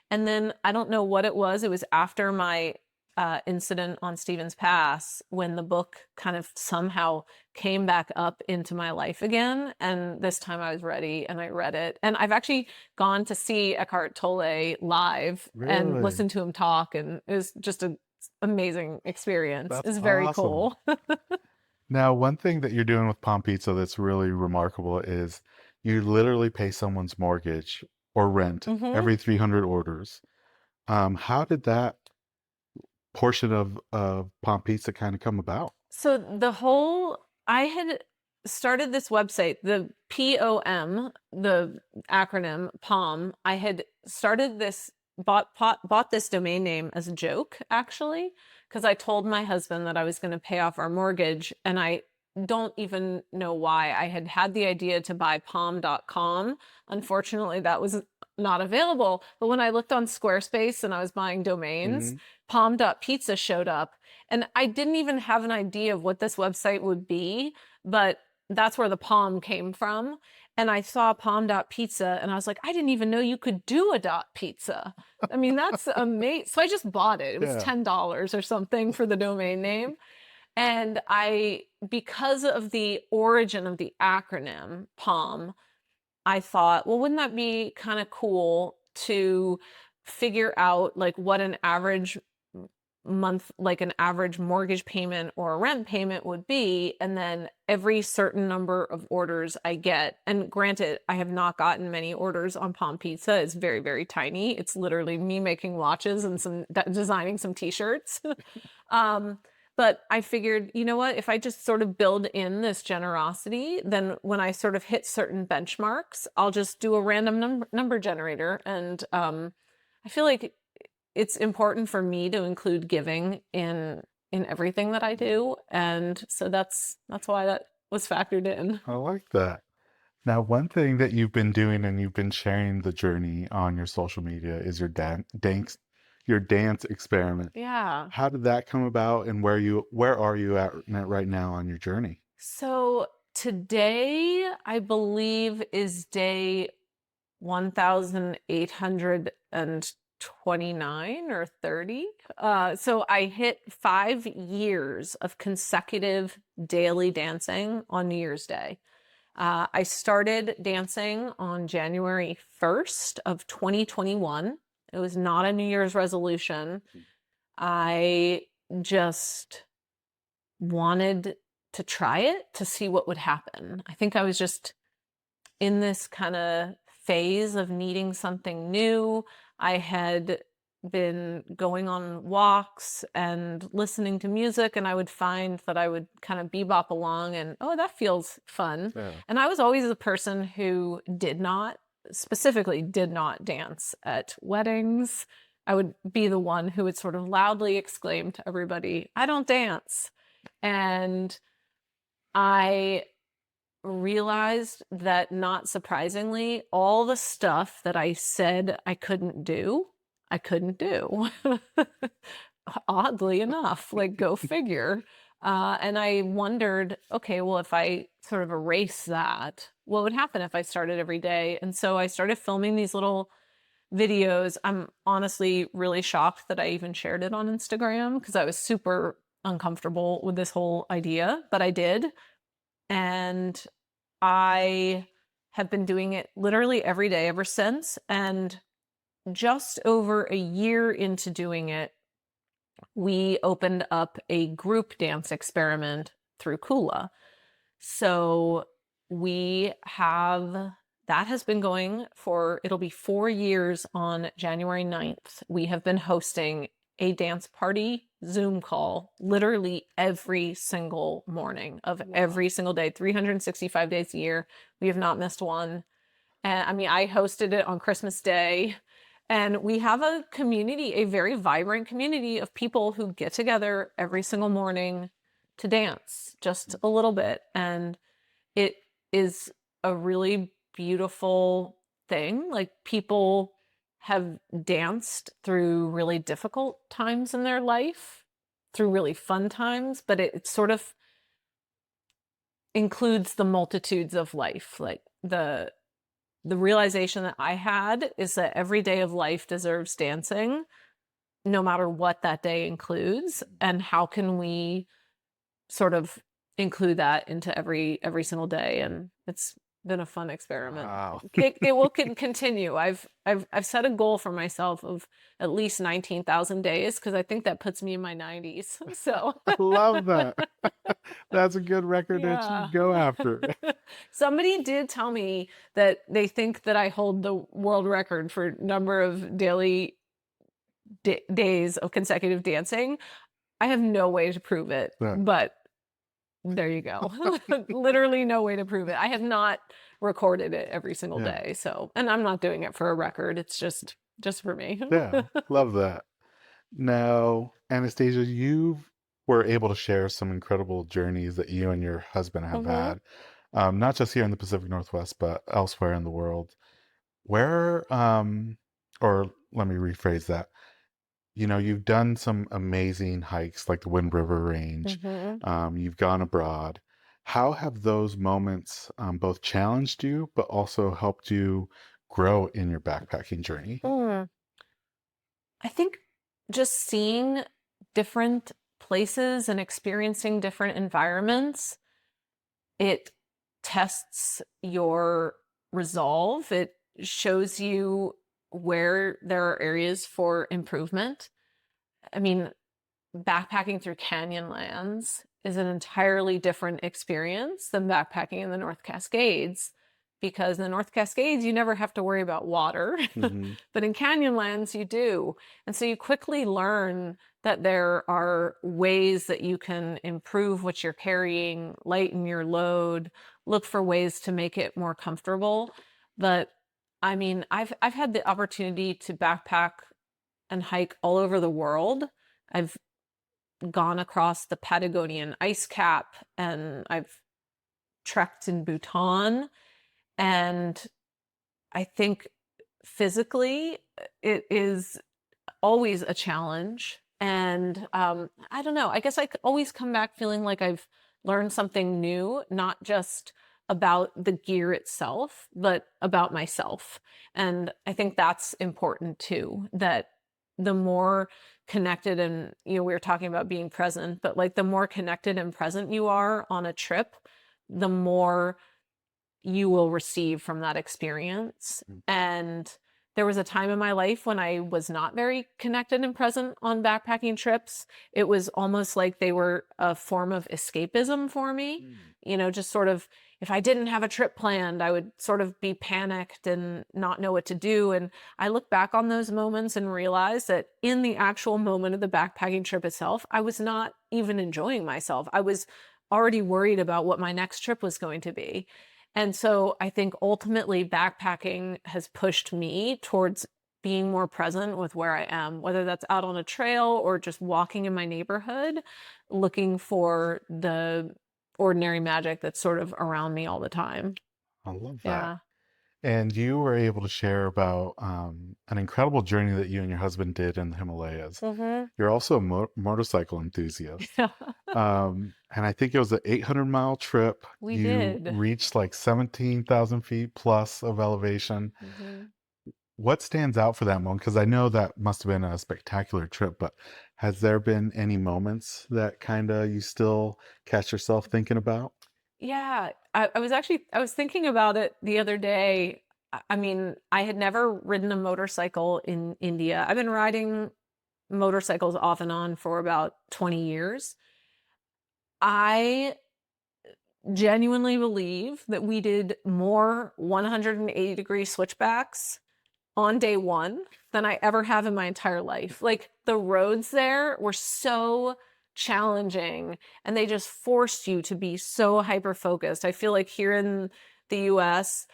And then I don't know what it was. It was after my incident on Stevens Pass when the book kind of somehow came back up into my life again. And this time I was ready and I read it. And I've actually gone to see Eckhart Tolle live and listened to him talk. And it was just an amazing experience. It's very cool. Now, one thing that you're doing with POM.Pizza that's really remarkable is you literally pay someone's mortgage or rent every 300 orders. How did that portion of POM.Pizza kind of come about? So I had started this website, the POM, the acronym POM. I had started this, bought this domain name as a joke, actually, because I told my husband that I was going to pay off our mortgage, and I don't even know why. I had had the idea to buy POM.com. Unfortunately, that was not available. But when I looked on Squarespace and I was buying domains, POM.Pizza showed up. And I didn't even have an idea of what this website would be, but that's where the POM came from. And I saw POM.Pizza and I was like, I didn't even know you could do a .pizza. I mean, that's amazing. So I just bought it. It was $10 or something for the domain name. And because of the origin of the acronym POM, I thought, well, wouldn't that be kind of cool to figure out like what an average month, like an average mortgage payment or a rent payment would be, and then every certain number of orders I get, and granted, I have not gotten many orders on POM.Pizza. It's very, very tiny. It's literally me making watches and designing some t-shirts. But I figured, you know what, if I just sort of build in this generosity, then when I sort of hit certain benchmarks, I'll just do a random number generator. And I feel like it's important for me to include giving in everything that I do. And so that's why that was factored in. I like that. Now, one thing that you've been doing and you've been sharing the journey on your social media is your dance experiment. Yeah. How did that come about, and where are you at right now on your journey? So today, I believe, is day 1,829 or 30. So I hit 5 years of consecutive daily dancing on New Year's Day. I started dancing on January 1st of 2021. It was not a New Year's resolution. I just wanted to try it to see what would happen. I think I was just in this kind of phase of needing something new. I had been going on walks and listening to music, and I would find that I would kind of bebop along and, oh, that feels fun. Yeah. And I was always a person who did not specifically did not dance at weddings. I would be the one who would sort of loudly exclaim to everybody, "I don't dance." And I realized that, not surprisingly, all the stuff that I said I couldn't do, I couldn't do. Oddly enough, like, go figure. And I wondered, okay, well, if I sort of erase that, what would happen if I started every day? And so I started filming these little videos. I'm honestly really shocked that I even shared it on Instagram because I was super uncomfortable with this whole idea, but I did. And I have been doing it literally every day ever since. And just over a year into doing it, we opened up a group dance experiment through Kula. So we have that has been going for, it'll be 4 years on January 9th. We have been hosting a dance party Zoom call literally every single morning of every single day, 365 days a year. We have not missed one. And I mean, I hosted it on Christmas Day. And we have a community, a very vibrant community of people who get together every single morning to dance just a little bit. And it is a really beautiful thing. Like, people have danced through really difficult times in their life, through really fun times, but it sort of includes the multitudes of life. Like, the realization that I had is that every day of life deserves dancing, no matter what that day includes. And how can we sort of include that into every single day? And it's been a fun experiment. Wow. It will continue. I've set a goal for myself of at least 19,000 days because I think that puts me in my 90s. So I love that. That's a good record that yeah. you go after. Somebody did tell me that they think that I hold the world record for number of daily days of consecutive dancing. I have no way to prove it, Yeah. but there you go. Literally no way to prove it. I have not recorded it every single Yeah. day. So, and I'm not doing it for a record. It's just for me. Yeah, love that. Now, Anastasia, you were able to share some incredible journeys that you and your husband have Mhm. had, not just here in the Pacific Northwest, but elsewhere in the world. Where, or let me rephrase that. You've done some amazing hikes like the Wind River Range. Mhm. You've gone abroad. How have those moments both challenged you, but also helped you grow in your backpacking journey? Mm. I think just seeing different places and experiencing different environments, it tests your resolve. It shows you where there are areas for improvement. I mean, backpacking through canyonlands is an entirely different experience than backpacking in the North Cascades, because in the North Cascades, you never have to worry about water, Hmm. but in canyonlands, you do. And so you quickly learn that there are ways that you can improve what you're carrying, lighten your load, look for ways to make it more comfortable. But I mean, I've had the opportunity to backpack and hike all over the world. I've gone across the Patagonian ice cap, and I've trekked in Bhutan. And I think physically it is always a challenge. And I don't know, I guess always come back feeling like I've learned something new, not just about the gear itself, but about myself. And I think that's important too, that the more connected, and we were talking about being present, but like, the more connected and present you are on a trip, the more you will receive from that experience. And there was a time in my life when I was not very connected and present on backpacking trips. It was almost like they were a form of escapism for me. Just sort of, if I didn't have a trip planned, I would sort of be panicked and not know what to do. And I look back on those moments and realize that in the actual moment of the backpacking trip itself, I was not even enjoying myself. I was already worried about what my next trip was going to be. And so I think ultimately backpacking has pushed me towards being more present with where I am, whether that's out on a trail or just walking in my neighborhood, looking for the ordinary magic that's sort of around me all the time. I love that. Yeah. And you were able to share about an incredible journey that you and your husband did in the Himalayas. Hmm. You're also a motorcycle enthusiast. And I think it was an 800-mile trip. We You did. reached like 17,000 feet plus of elevation. Hmm. What stands out for that moment? Because I know that must have been a spectacular trip, but has there been any moments that kind of you still catch yourself thinking about? Yeah, I was thinking about it the other day. I mean, I had never ridden a motorcycle in India. I've been riding motorcycles off and on for about 20 years. I genuinely believe that we did more 180-degree switchbacks on day one than I ever have in my entire life. Like the roads there were so challenging and they just forced you to be so hyper focused. I feel like here in the US,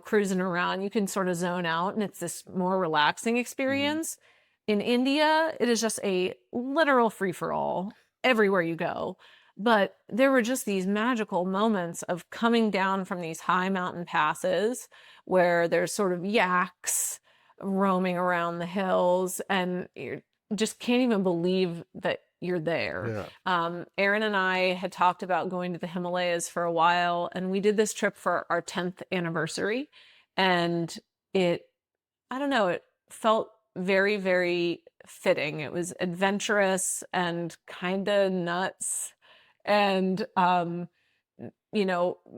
cruising around, you can sort of zone out and it's this more relaxing Mhm. experience. In India, it is just a literal free for all everywhere you go. But there were just these magical moments of coming down from these high mountain passes where there's sort of yaks roaming around the hills and you just can't even believe that you're there. Yeah. Aaron and I had talked about going to the Himalayas for a while, and we did this trip for our 10th anniversary. And it, I don't know, it felt very, very fitting. It was adventurous and kind of nuts and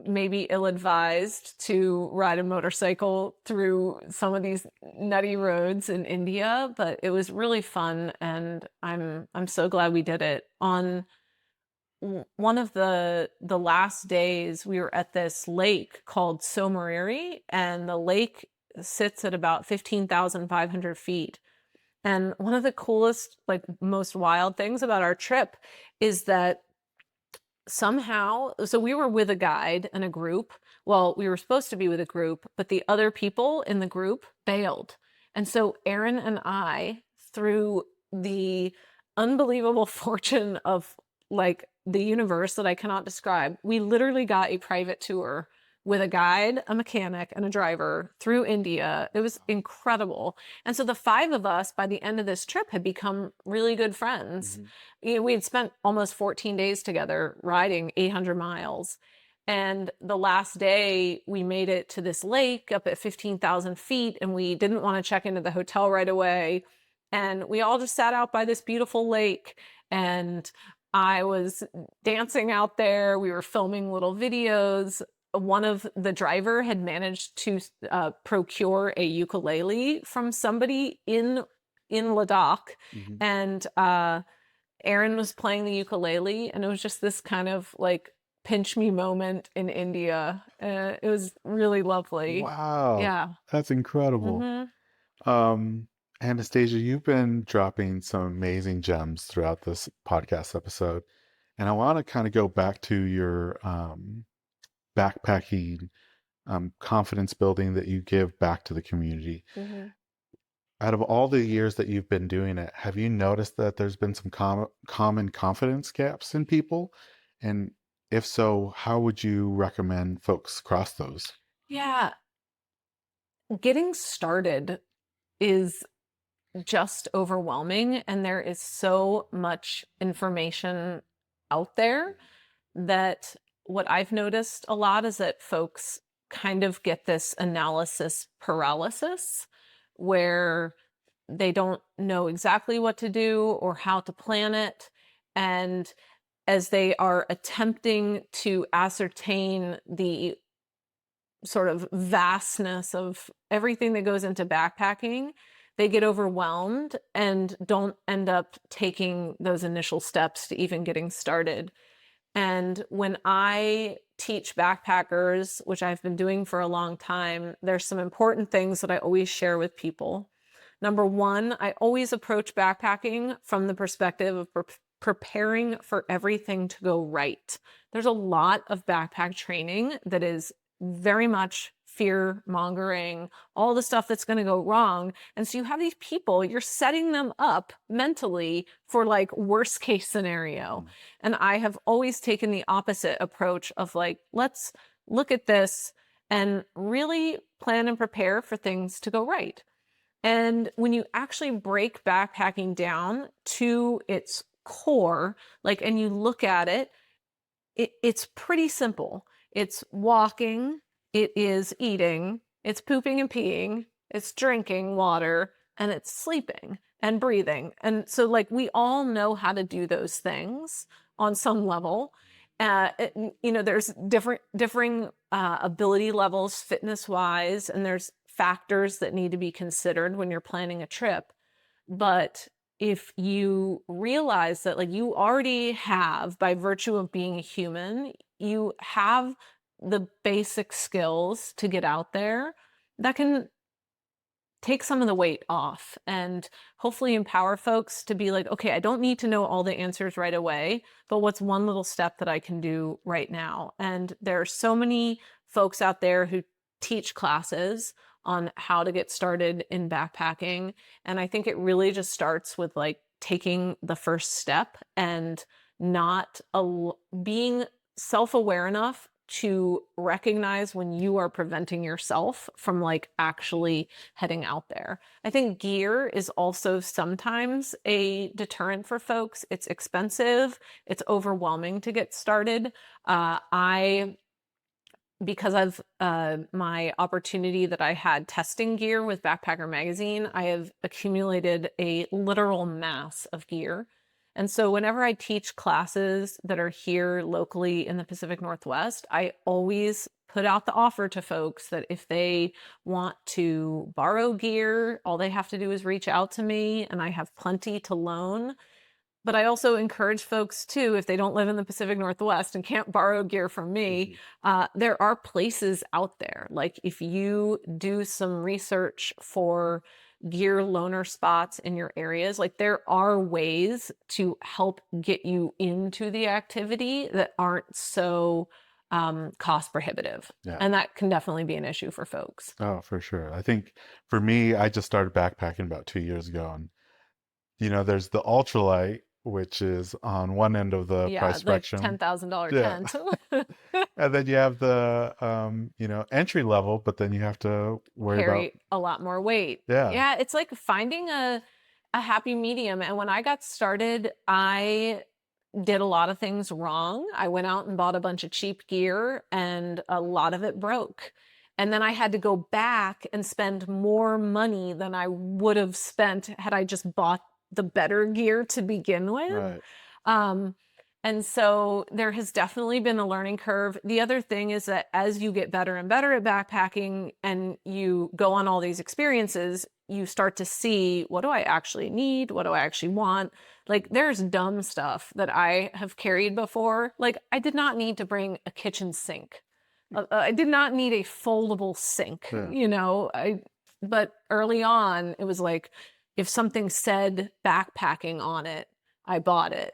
maybe ill-advised to ride a motorcycle through some of these nutty roads in India, but it was really fun and I'm so glad we did it. On one of the last days, we were at this lake called Somariri, and the lake sits at about 15,500 feet. And one of the coolest, like most wild things about our trip is that somehow, so we were with a guide and a group. Well, we were supposed to be with a group, but the other people in the group bailed. And so Aaron and I, through the unbelievable fortune of like the universe that I cannot describe, we literally got a private tour with a guide, a mechanic, and a driver through India. It was incredible. And so the five of us by the end of this trip had become really good friends. Mhm. We had spent almost 14 days together riding 800 miles. And the last day, we made it to this lake up at 15,000 feet, and we didn't want to check into the hotel right away. And we all just sat out by this beautiful lake. And I was dancing out there. We were filming little videos. One of the driver had managed to procure a ukulele from somebody in Ladakh, Mhm. and Aaron was playing the ukulele, and it was just this kind of like pinch me moment in India. It was really lovely. Wow, Yeah. that's incredible. Hmm. Um, Anastasia, you've been dropping some amazing gems throughout this podcast episode, and I want to kind of go back to your backpacking confidence building that you give back to the community. Hmm. Out of all the years that you've been doing it, have you noticed that there's been some common confidence gaps in people? And if so, how would you recommend folks cross those? Yeah. Getting started is just overwhelming, and there is so much information out there that what I've noticed a lot is that folks kind of get this analysis paralysis where they don't know exactly what to do or how to plan it. And as they are attempting to ascertain the sort of vastness of everything that goes into backpacking, they get overwhelmed and don't end up taking those initial steps to even getting started. And when I teach backpackers, which I've been doing for a long time, there's some important things that I always share with people. Number one, I always approach backpacking from the perspective of preparing for everything to go right. There's a lot of backpack training that is very much fear mongering, all the stuff that's going to go wrong. And so you have these people, you're setting them up mentally for like worst case scenario. Mm. And I have always taken the opposite approach of like, let's look at this and really plan and prepare for things to go right. And when you actually break backpacking down to its core, like, and you look at it, it's pretty simple. It's walking, it is eating, it's pooping and peeing, it's drinking water, and it's sleeping and breathing. And so, like, we all know how to do those things on some level. There's differing ability levels fitness wise, and there's factors that need to be considered when you're planning a trip. But if you realize that like you already have, by virtue of being a human, you have the basic skills to get out there, that can take some of the weight off and hopefully empower folks to be like, okay, I don't need to know all the answers right away, but what's one little step that I can do right now? And there are so many folks out there who teach classes on how to get started in backpacking. And I think it really just starts with like taking the first step and not being self-aware enough to recognize when you are preventing yourself from like actually heading out there. I think gear is also sometimes a deterrent for folks. It's expensive, it's overwhelming to get started. Because of my opportunity that I had testing gear with Backpacker Magazine, I have accumulated a literal mass of gear. And so whenever I teach classes that are here locally in the Pacific Northwest, I always put out the offer to folks that if they want to borrow gear, all they have to do is reach out to me, and I have plenty to loan. But I also encourage folks too, if they don't live in the Pacific Northwest and can't borrow gear from me, there are places out there. Like if you do some research for gear loaner spots in your areas, like there are ways to help get you into the activity that aren't so cost prohibitive. Yeah. And that can definitely be an issue for folks. Oh, for sure. I think for me, I just started backpacking about 2 years ago, and there's the ultralight, which is on one end of the Yeah, price the spectrum. $10,000 Yeah. tent. And then you have the entry level, but then you have to worry about, Carry a lot more weight. yeah. Yeah, it's like finding a happy medium. And when I got started, I did a lot of things wrong. I went out and bought a bunch of cheap gear, and a lot of it broke. And then I had to go back and spend more money than I would have spent had I just bought the better gear to begin with. Right. Um, and so there has definitely been a learning curve. The other thing is that as you get better and better at backpacking and you go on all these experiences, you start to see, what do I actually need? What do I actually want? Like there's dumb stuff that I have carried before. Like I did not need to bring a kitchen sink. I did not need a foldable sink, Yeah. but early on it was like, if something said backpacking on it, I bought it.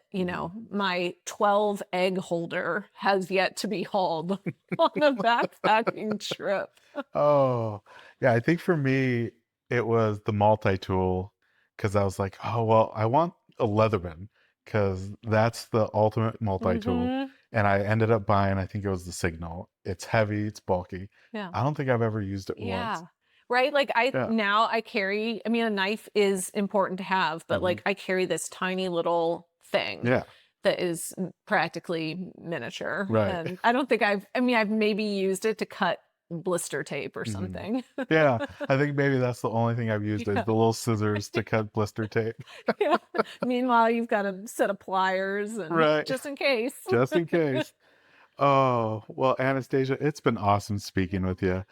My 12 egg holder has yet to be hauled on a backpacking trip. Oh, yeah. I think for me, it was the multi-tool, because I was like, oh, well, I want a Leatherman because that's the ultimate multi-tool. Hmm. And I ended up buying, I think it was the Signal. It's heavy, it's bulky. Yeah. I don't think I've ever used it once. Yeah. Right. Like Yeah. now I carry, I mean, a knife is important to have, but Hmm. like I carry this tiny little thing Yeah. that is practically miniature. Right. And I've maybe used it to cut blister tape or Hmm. something. Yeah. I think maybe that's the only thing I've used is Yeah. the little scissors to cut blister tape. Yeah. Meanwhile, you've got a set of pliers and Right. just in case. Just in case. Oh, well, Anastasia, it's been awesome speaking with you.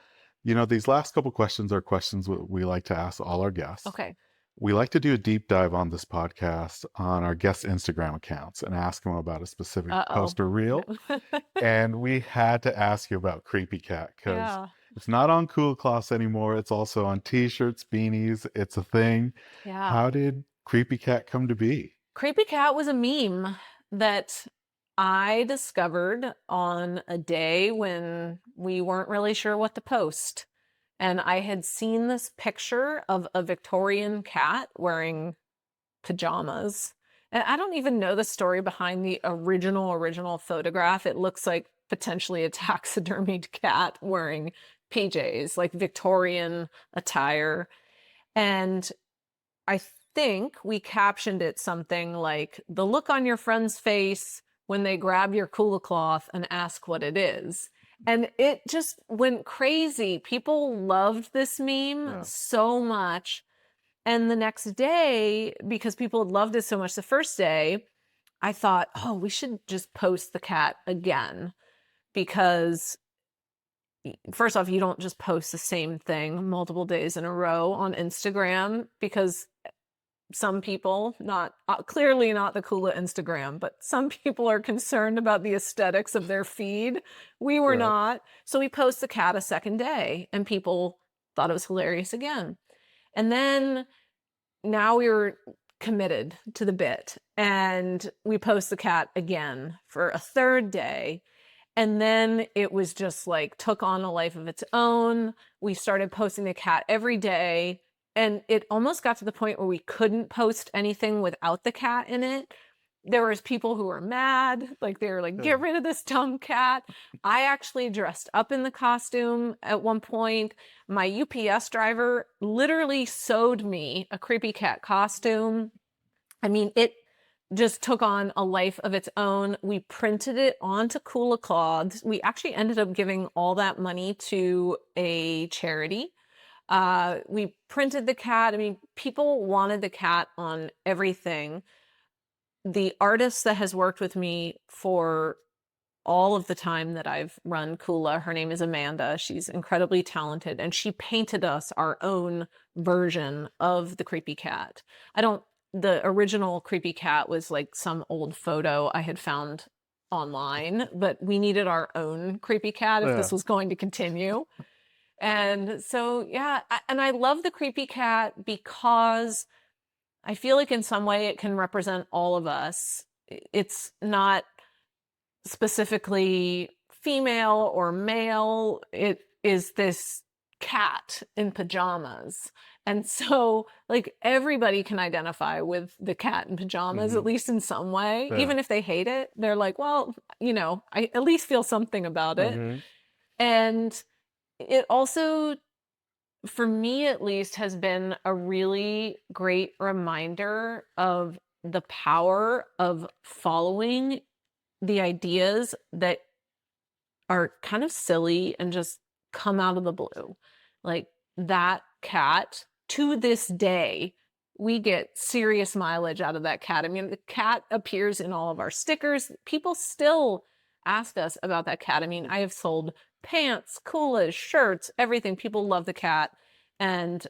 These last couple questions are questions we like to ask all our guests. Okay. We like to do a deep dive on this podcast on our guest Instagram accounts and ask them about a specific Uh-oh. post or reel. And we had to ask you about Creepy Cat because Yeah. it's not on Kula Cloth anymore. It's also on t-shirts, beanies. It's a thing. Yeah. How did Creepy Cat come to be? Creepy Cat was a meme that I discovered on a day when we weren't really sure what to post. And I had seen this picture of a Victorian cat wearing pajamas. And I don't even know the story behind the original photograph. It looks like potentially a taxidermied cat wearing PJs, like Victorian attire. And I think we captioned it something like the look on your friend's face when they grab your Kula Cloth and ask what it is. And it just went crazy. People loved this meme so much. And the next day, because people had loved it so much the first day, I thought, oh, we should just post the cat again. Because first off, you don't just post the same thing multiple days in a row on Instagram, because some people, not clearly not the Kula Instagram, but some people are concerned about the aesthetics of their feed. We were not. So we post the cat a second day, and people thought it was hilarious again. And then now we were committed to the bit, and we post the cat again for a third day. And then it was just like took on a life of its own. We started posting the cat every day. And it almost got to the point where we couldn't post anything without the cat in it. There was people who were mad, like they were like, get rid of this dumb cat. I actually dressed up in the costume at one point. My UPS driver literally sewed me a creepy cat costume. I mean, it just took on a life of its own. We printed it onto Kula Cloths. We actually ended up giving all that money to a charity. We printed the cat. I mean, people wanted the cat on everything. The artist that has worked with me for all of the time that I've run Kula, her name is Amanda. She's incredibly talented, and she painted us our own version of the creepy cat. The original creepy cat was like some old photo I had found online, but we needed our own creepy cat if this was going to continue. And so, yeah, and I love the creepy cat because I feel like in some way it can represent all of us. It's not specifically female or male. It is this cat in pajamas. And so, like, everybody can identify with the cat in pajamas, at least in some way. Even if they hate it, they're like, well, I at least feel something about it. And it also, for me at least, has been a really great reminder of the power of following the ideas that are kind of silly and just come out of the blue. Like that cat, to this day, we get serious mileage out of that cat. I mean, the cat appears in all of our stickers. People still ask us about that cat. I mean, I have sold pants, kulas, shirts, everything. People love the cat. And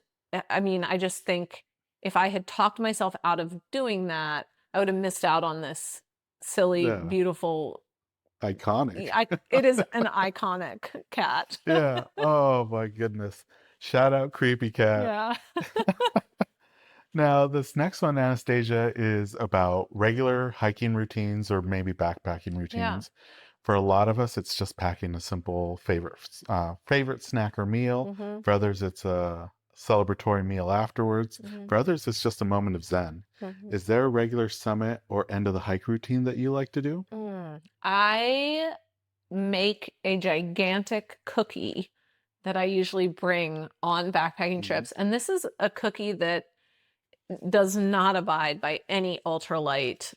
I mean, I just think if I had talked myself out of doing that, I would have missed out on this silly, beautiful, iconic. It is an iconic cat. Yeah. Oh my goodness. Shout out creepy cat. Yeah. Now, this next one, Anastasia, is about regular hiking routines or maybe backpacking routines. For a lot of us, it's just packing a simple favorite snack or meal. For others, it's a celebratory meal afterwards. For others, it's just a moment of zen. Is there a regular summit or end of the hike routine that you like to do? I make a gigantic cookie that I usually bring on backpacking trips. And this is a cookie that does not abide by any ultralight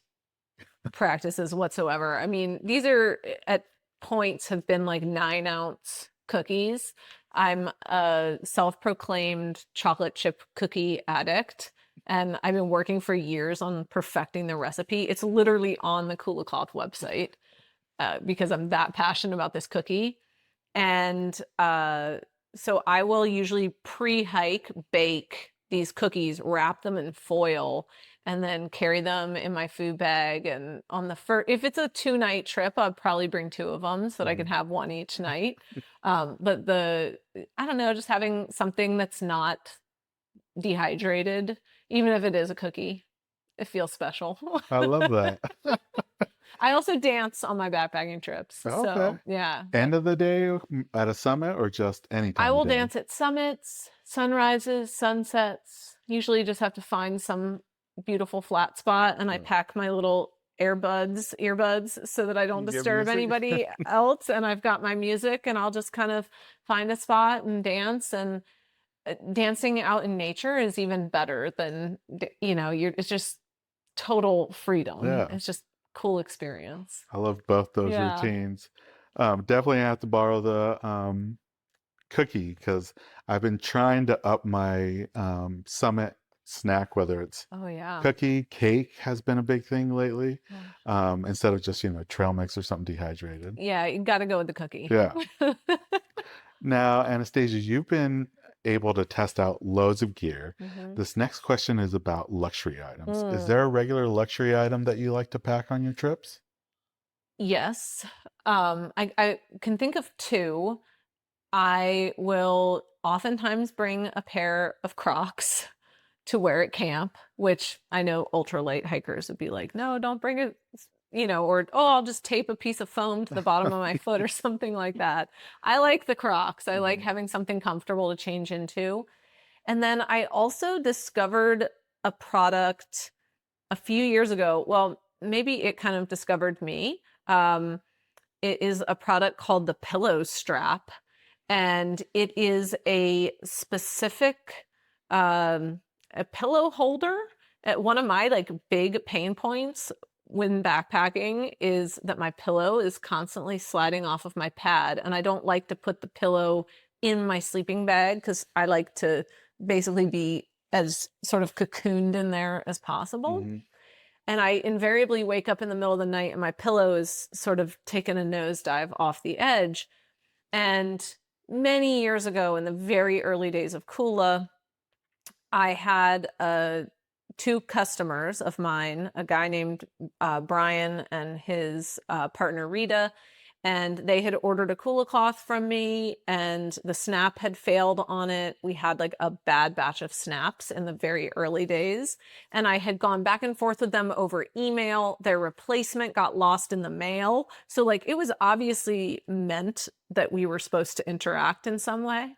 practices whatsoever. I mean, these are at points have been like 9-ounce cookies. I'm a self-proclaimed chocolate chip cookie addict, and I've been working for years on perfecting the recipe. It's literally on the Kula Cloth website because I'm that passionate about this cookie. And so I will usually pre-hike bake these cookies, wrap them in foil, and then carry them in my food bag. And on the if it's a 2-night trip, I'll probably bring 2 of them so that I can have one each night. But I don't know, just having something that's not dehydrated, even if it is a cookie, it feels special. I love that. I also dance on my backpacking trips. Okay. So yeah, End of the day at a summit or just any I time of will day? dance at summits, sunrises, sunsets. Usually just have to find some beautiful flat spot and I Yeah. pack my little earbuds so that I don't You get disturb music? anybody else and I've got my music and I'll just kind of find a spot and dance and dancing out in nature is even better than it's just total freedom. Yeah. It's just cool experience. I love both those Yeah. routines. Definitely have to borrow the cookie because I've been trying to up my summit snack, whether it's Oh yeah. cookie, cake has been a big thing lately, Yeah. instead of just, trail mix or something dehydrated. Yeah, you got to go with the cookie. Yeah. Now, Anastasia, you've been able to test out loads of gear. hmm This next question is about luxury items. Is Mm. there a regular luxury item that you like to pack on your trips? Yes. I can think of two. I will oftentimes bring a pair of Crocs to wear at camp, which I know ultralight hikers would be like, no, don't bring it, or, oh, I'll just tape a piece of foam to the bottom of my foot or something like that. I like the Crocs. I like Mhm. having something comfortable to change into. And then I also discovered a product a few years ago. Well, maybe it kind of discovered me. It is a product called the Pillow Strap, and it is a specific a pillow holder. One of my like big pain points when backpacking is that my pillow is constantly sliding off of my pad, and I don't like to put the pillow in my sleeping bag because I like to basically be as sort of cocooned in there as possible. Mhm. And I invariably wake up in the middle of the night and my pillow is sort of taken a nosedive off the edge. And many years ago, in the very early days of Kula, I had two customers of mine, a guy named Brian and his partner Rita, and they had ordered a Kula Cloth from me, and the snap had failed on it. We had like a bad batch of snaps in the very early days, and I had gone back and forth with them over email. Their replacement got lost in the mail, so like it was obviously meant that we were supposed to interact in some way.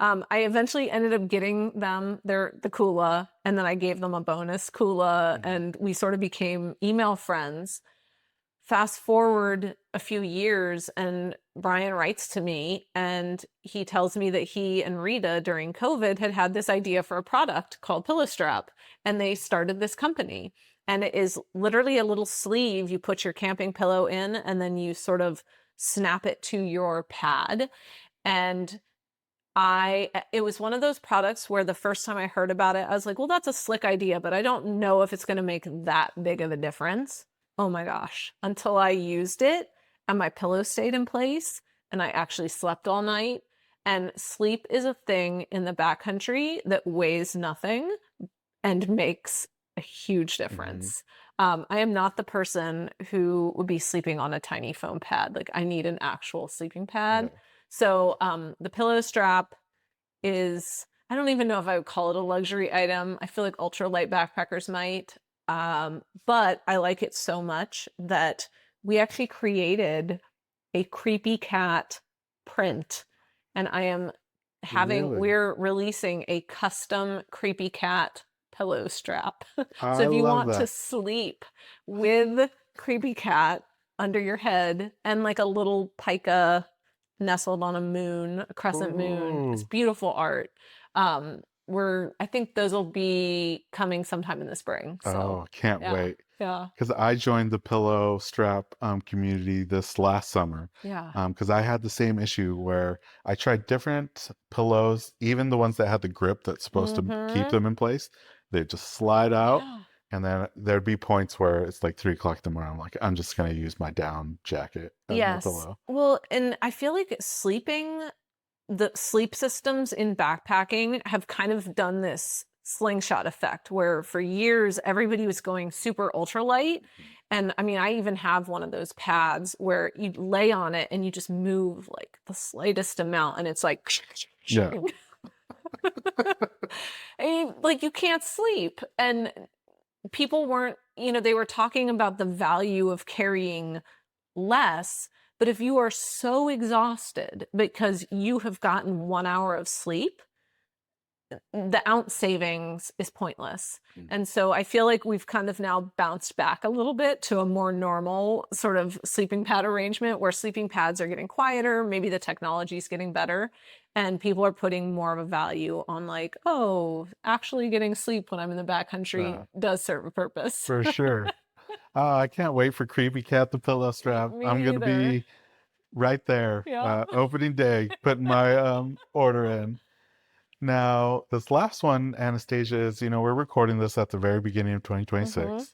I eventually ended up getting them the Kula, and then I gave them a bonus Kula, Mhm. and we sort of became email friends. Fast forward a few years, and Brian writes to me, and he tells me that he and Rita during COVID had this idea for a product called Pillow Strap, and they started this company. And it is literally a little sleeve you put your camping pillow in, and then you sort of snap it to your pad. And it was one of those products where the first time I heard about it, I was like, well, that's a slick idea, but I don't know if it's going to make that big of a difference. Oh my gosh. Until I used it and my pillow stayed in place and I actually slept all night. And sleep is a thing in the backcountry that weighs nothing and makes a huge Mhm. difference. I am not the person who would be sleeping on a tiny foam pad. Like I need an actual sleeping pad. Yeah. So the pillow strap is, I don't even know if I would call it a luxury item. I feel like ultralight backpackers might. But I like it so much that we actually created a creepy cat print. And Really? we're releasing a custom creepy cat pillow strap. So I if you love want to that. sleep with creepy cat under your head and like a little pica nestled on a moon, a crescent moon. It's Ooh. beautiful art. I think those will be coming sometime in the spring. So Oh, can't yeah, wait. yeah, Because I joined the pillow strap community this last summer. yeah. Because I had the same issue where I tried different pillows, even the ones that had the grip that's supposed to keep Mm-hmm. them in place. They just slide out. Yeah. And then there'd be points where it's like 3 o'clock in the morning. I'm like, I'm just going to use my down jacket as my Yes. pillow. Well, and I feel like the sleep systems in backpacking have kind of done this slingshot effect where for years everybody was going super ultralight. And I mean, I even have one of those pads where you lay on it and you just move like the slightest amount and it's like, Yeah. like you can't sleep. And people weren't, they were talking about the value of carrying less, but if you are so exhausted because you have gotten 1 hour of sleep, the ounce savings is pointless. And so I feel like we've kind of now bounced back a little bit to a more normal sort of sleeping pad arrangement where sleeping pads are getting quieter, maybe the technology is getting better, and people are putting more of a value on like, oh, actually getting sleep when I'm in the backcountry does serve a purpose. For sure. I can't wait for Creepy Cat the pillow strap. Me I'm going to either. be right there, Yeah. opening day, putting my order in. Now, this last one, Anastasia, is, we're recording this at the very beginning of 2026.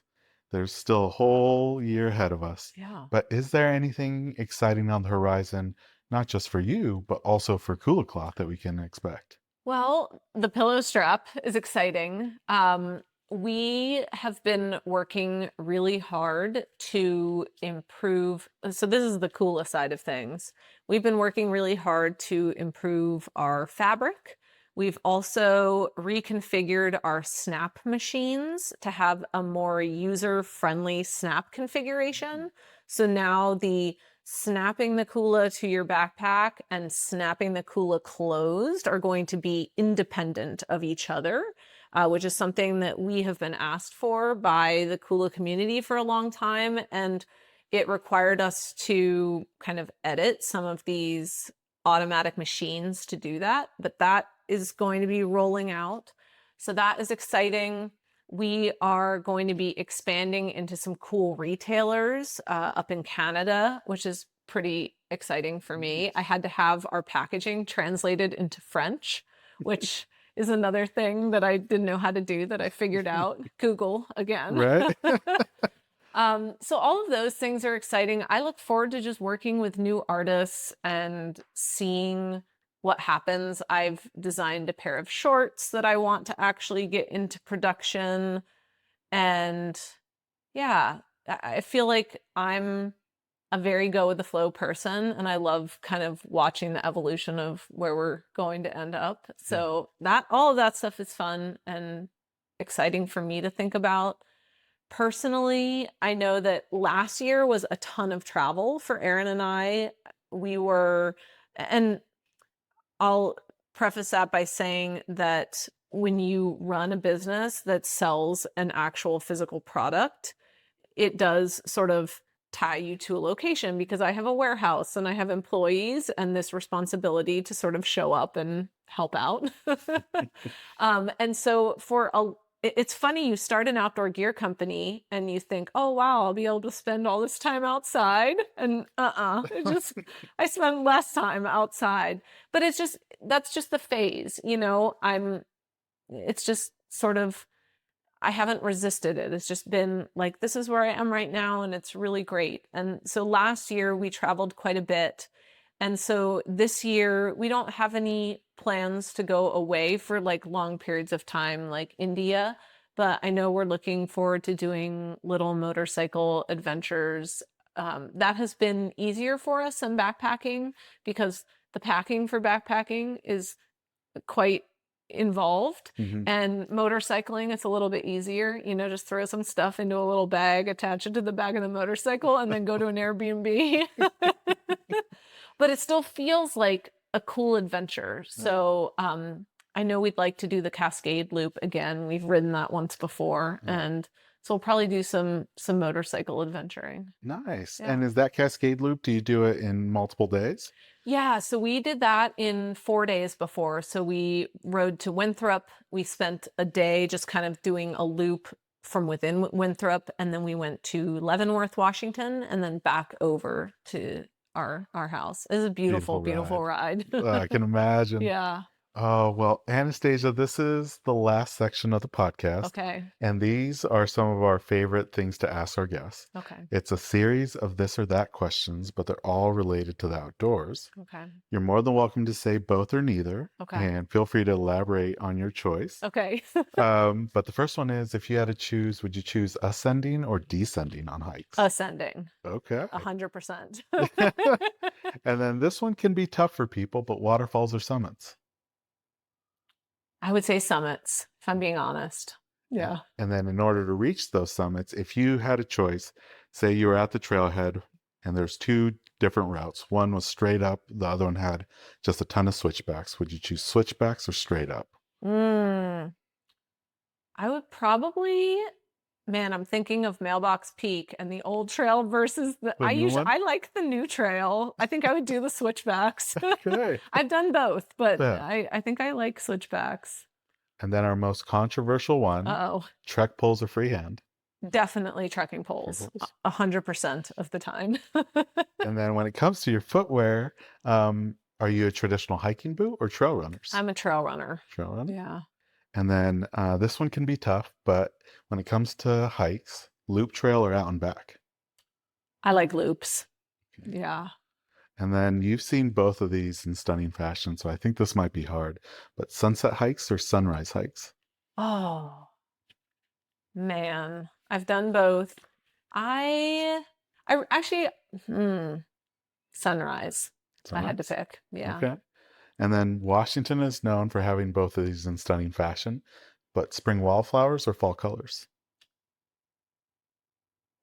There's still a whole year ahead of us. Yeah. But is there anything exciting on the horizon, not just for you, but also for Kula Cloth that we can expect? Well, the pillow strap is exciting. We have been working really hard to improve. So this is the Kula side of things. We've been working really hard to improve our fabric. We've also reconfigured our snap machines to have a more user-friendly snap configuration. So now the snapping the Kula to your backpack and snapping the Kula closed are going to be independent of each other, which is something that we have been asked for by the Kula community for a long time. And it required us to kind of edit some of these automatic machines to do that. But that is going to be rolling out. So that is exciting. We are going to be expanding into some cool retailers up in Canada, which is pretty exciting for me. I had to have our packaging translated into French, which is another thing that I didn't know how to do that I figured out. Google again. Right? So all of those things are exciting. I look forward to just working with new artists and seeing what happens. I've designed a pair of shorts that I want to actually get into production. And yeah, I feel like I'm a very go with the flow person, and I love kind of watching the evolution of where we're going to end up. So all of that stuff is fun and exciting for me to think about. Personally, I know that last year was a ton of travel for Aaron and I. And I'll preface that by saying that when you run a business that sells an actual physical product, it does sort of tie you to a location because I have a warehouse and I have employees and this responsibility to sort of show up and help out. And so it's funny, you start an outdoor gear company and you think, oh, wow, I'll be able to spend all this time outside. And I spend less time outside. But that's just the phase, it's just sort of, I haven't resisted it. It's just been like, this is where I am right now, and it's really great. And so last year we traveled quite a bit. And so this year we don't have any plans to go away for like long periods of time, like India, but I know we're looking forward to doing little motorcycle adventures. That has been easier for us than backpacking because the packing for backpacking is quite involved, and motorcycling, it's a little bit easier, just throw some stuff into a little bag, attach it to the back of the motorcycle, and then go to an Airbnb. But it still feels like a cool adventure. So I know we'd like to do the Cascade Loop again. We've ridden that once before, and so we'll probably do some motorcycle adventuring. Nice. Yeah. And is that Cascade Loop, do you do it in multiple days? Yeah, so we did that in 4 days before. So we rode to Winthrop. We spent a day just kind of doing a loop from within Winthrop, and then we went to Leavenworth, Washington, and then back over to our house. It was a beautiful, beautiful ride. I can imagine. Yeah. Oh, well, Anastasia, this is the last section of the podcast. Okay. And these are some of our favorite things to ask our guests. Okay. It's a series of this or that questions, but they're all related to the outdoors. Okay. You're more than welcome to say both or neither. Okay. And feel free to elaborate on your choice. Okay. But the first one is, if you had to choose, would you choose ascending or descending on hikes? Ascending. Okay. 100%. And then this one can be tough for people, but waterfalls or summits? I would say summits, if I'm being honest. Yeah. And then in order to reach those summits, if you had a choice, say you were at the trailhead and there's two different routes. One was straight up, the other one had just a ton of switchbacks. Would you choose switchbacks or straight up? Mm, I would probably, man, I'm thinking of Mailbox Peak and the old trail versus The new one? I like the new trail. I think I would do the switchbacks. Okay. I've done both, but Yeah. I think I like switchbacks. And then our most controversial one, Uh-oh. trek poles or freehand. Definitely trekking Trek poles, poles. 100% of the time. And then when it comes to your footwear, are you a traditional hiking boot or trail runners? I'm a trail runner. Trail runner. Yeah. And then this one can be tough, but when it comes to hikes, loop trail or out and back. I like loops. Okay. Yeah. And then you've seen both of these in stunning fashion, so I think this might be hard. But sunset hikes or sunrise hikes? Oh, man. I've done both. I actually, sunrise. I had to Sunrise? pick. Yeah. Okay. And then Washington is known for having both of these in stunning fashion, but spring wallflowers or fall colors?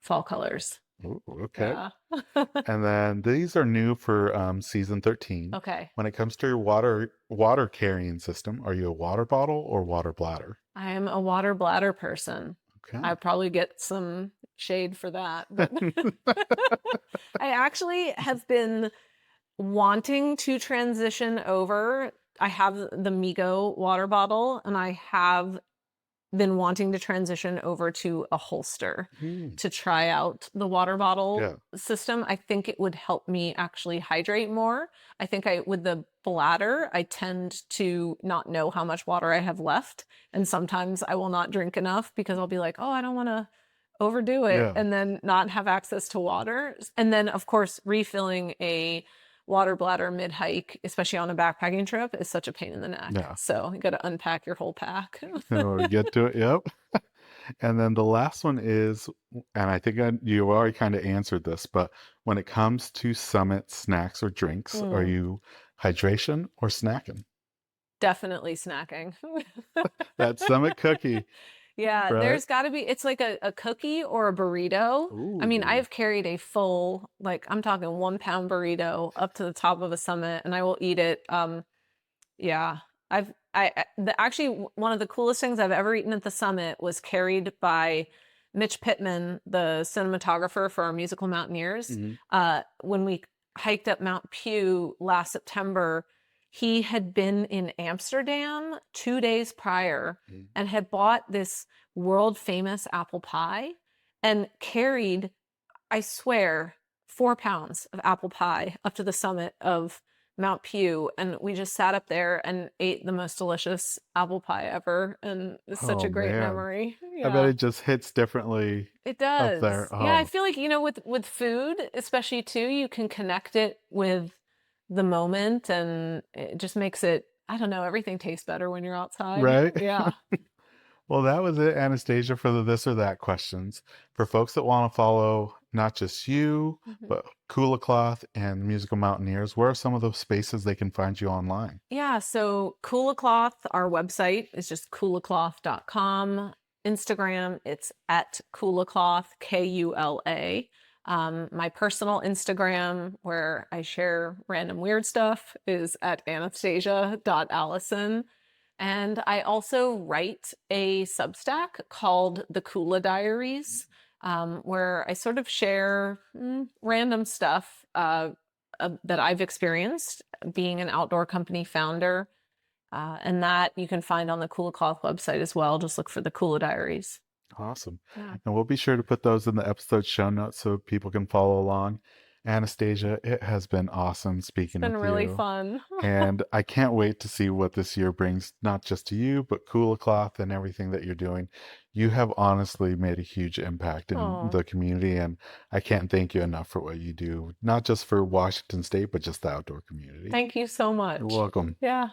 Fall colors. Ooh, okay. Yeah. And then these are new for season 13. Okay. When it comes to your water carrying system, are you a water bottle or water bladder? I am a water bladder person. Okay. I probably get some shade for that, but I actually have been wanting to transition over. I have the Migo water bottle, and I have been wanting to transition over to a holster to try out the water bottle system. I think it would help me actually hydrate more. I think with the bladder, I tend to not know how much water I have left. And sometimes I will not drink enough because I'll be like, oh, I don't want to overdo it and then not have access to water. And then, of course, refilling a water bladder mid-hike, especially on a backpacking trip, is such a pain in the neck. Yeah. So you got to unpack your whole pack. We get to it. Yep. And then the last one is, and I think you already kind of answered this, but when it comes to summit snacks or drinks, are you hydration or snacking? Definitely snacking. That summit cookie. Yeah, right? there's got to be, it's like a cookie or a burrito. I mean, Ooh. I've carried a full, like I'm talking 1 pound burrito up to the top of a summit and I will eat it. Yeah, actually one of the coolest things I've ever eaten at the summit was carried by Mitch Pittman, the cinematographer for our Musical Mountaineers. When we hiked up Mount Pew last September, he had been in Amsterdam 2 days prior and had bought this world famous apple pie and carried, I swear, 4 pounds of apple pie up to the summit of Mount Pew. And we just sat up there and ate the most delicious apple pie ever. And it's such a great memory. I bet it just hits differently. It up does. there. Yeah, I feel like, with food, especially too, you can connect it with the moment and it just makes it, I don't know, everything tastes better when you're outside. Right? Yeah. Well, that was it, Anastasia, for the this or that questions. For folks that want to follow not just you, but Kula Cloth and Musical Mountaineers, where are some of those spaces they can find you online? Yeah, so Kula Cloth, our website is just kulacloth.com. Instagram, it's at Kula Cloth, Kula. My personal Instagram, where I share random weird stuff, is at Anastasia.Allison. And I also write a Substack called the Kula Diaries, where I sort of share random stuff that I've experienced being an outdoor company founder. And that you can find on the Kula Cloth website as well. Just look for the Kula Diaries. Awesome. Yeah. And we'll be sure to put those in the episode show notes so people can follow along. Anastasia, it has been awesome speaking with you. It's been really fun. And I can't wait to see what this year brings, not just to you, but Kula Cloth and everything that you're doing. You have honestly made a huge impact in the community, and I can't thank you enough for what you do, not just for Washington State, but just the outdoor community. Thank you so much. You're welcome. Yeah.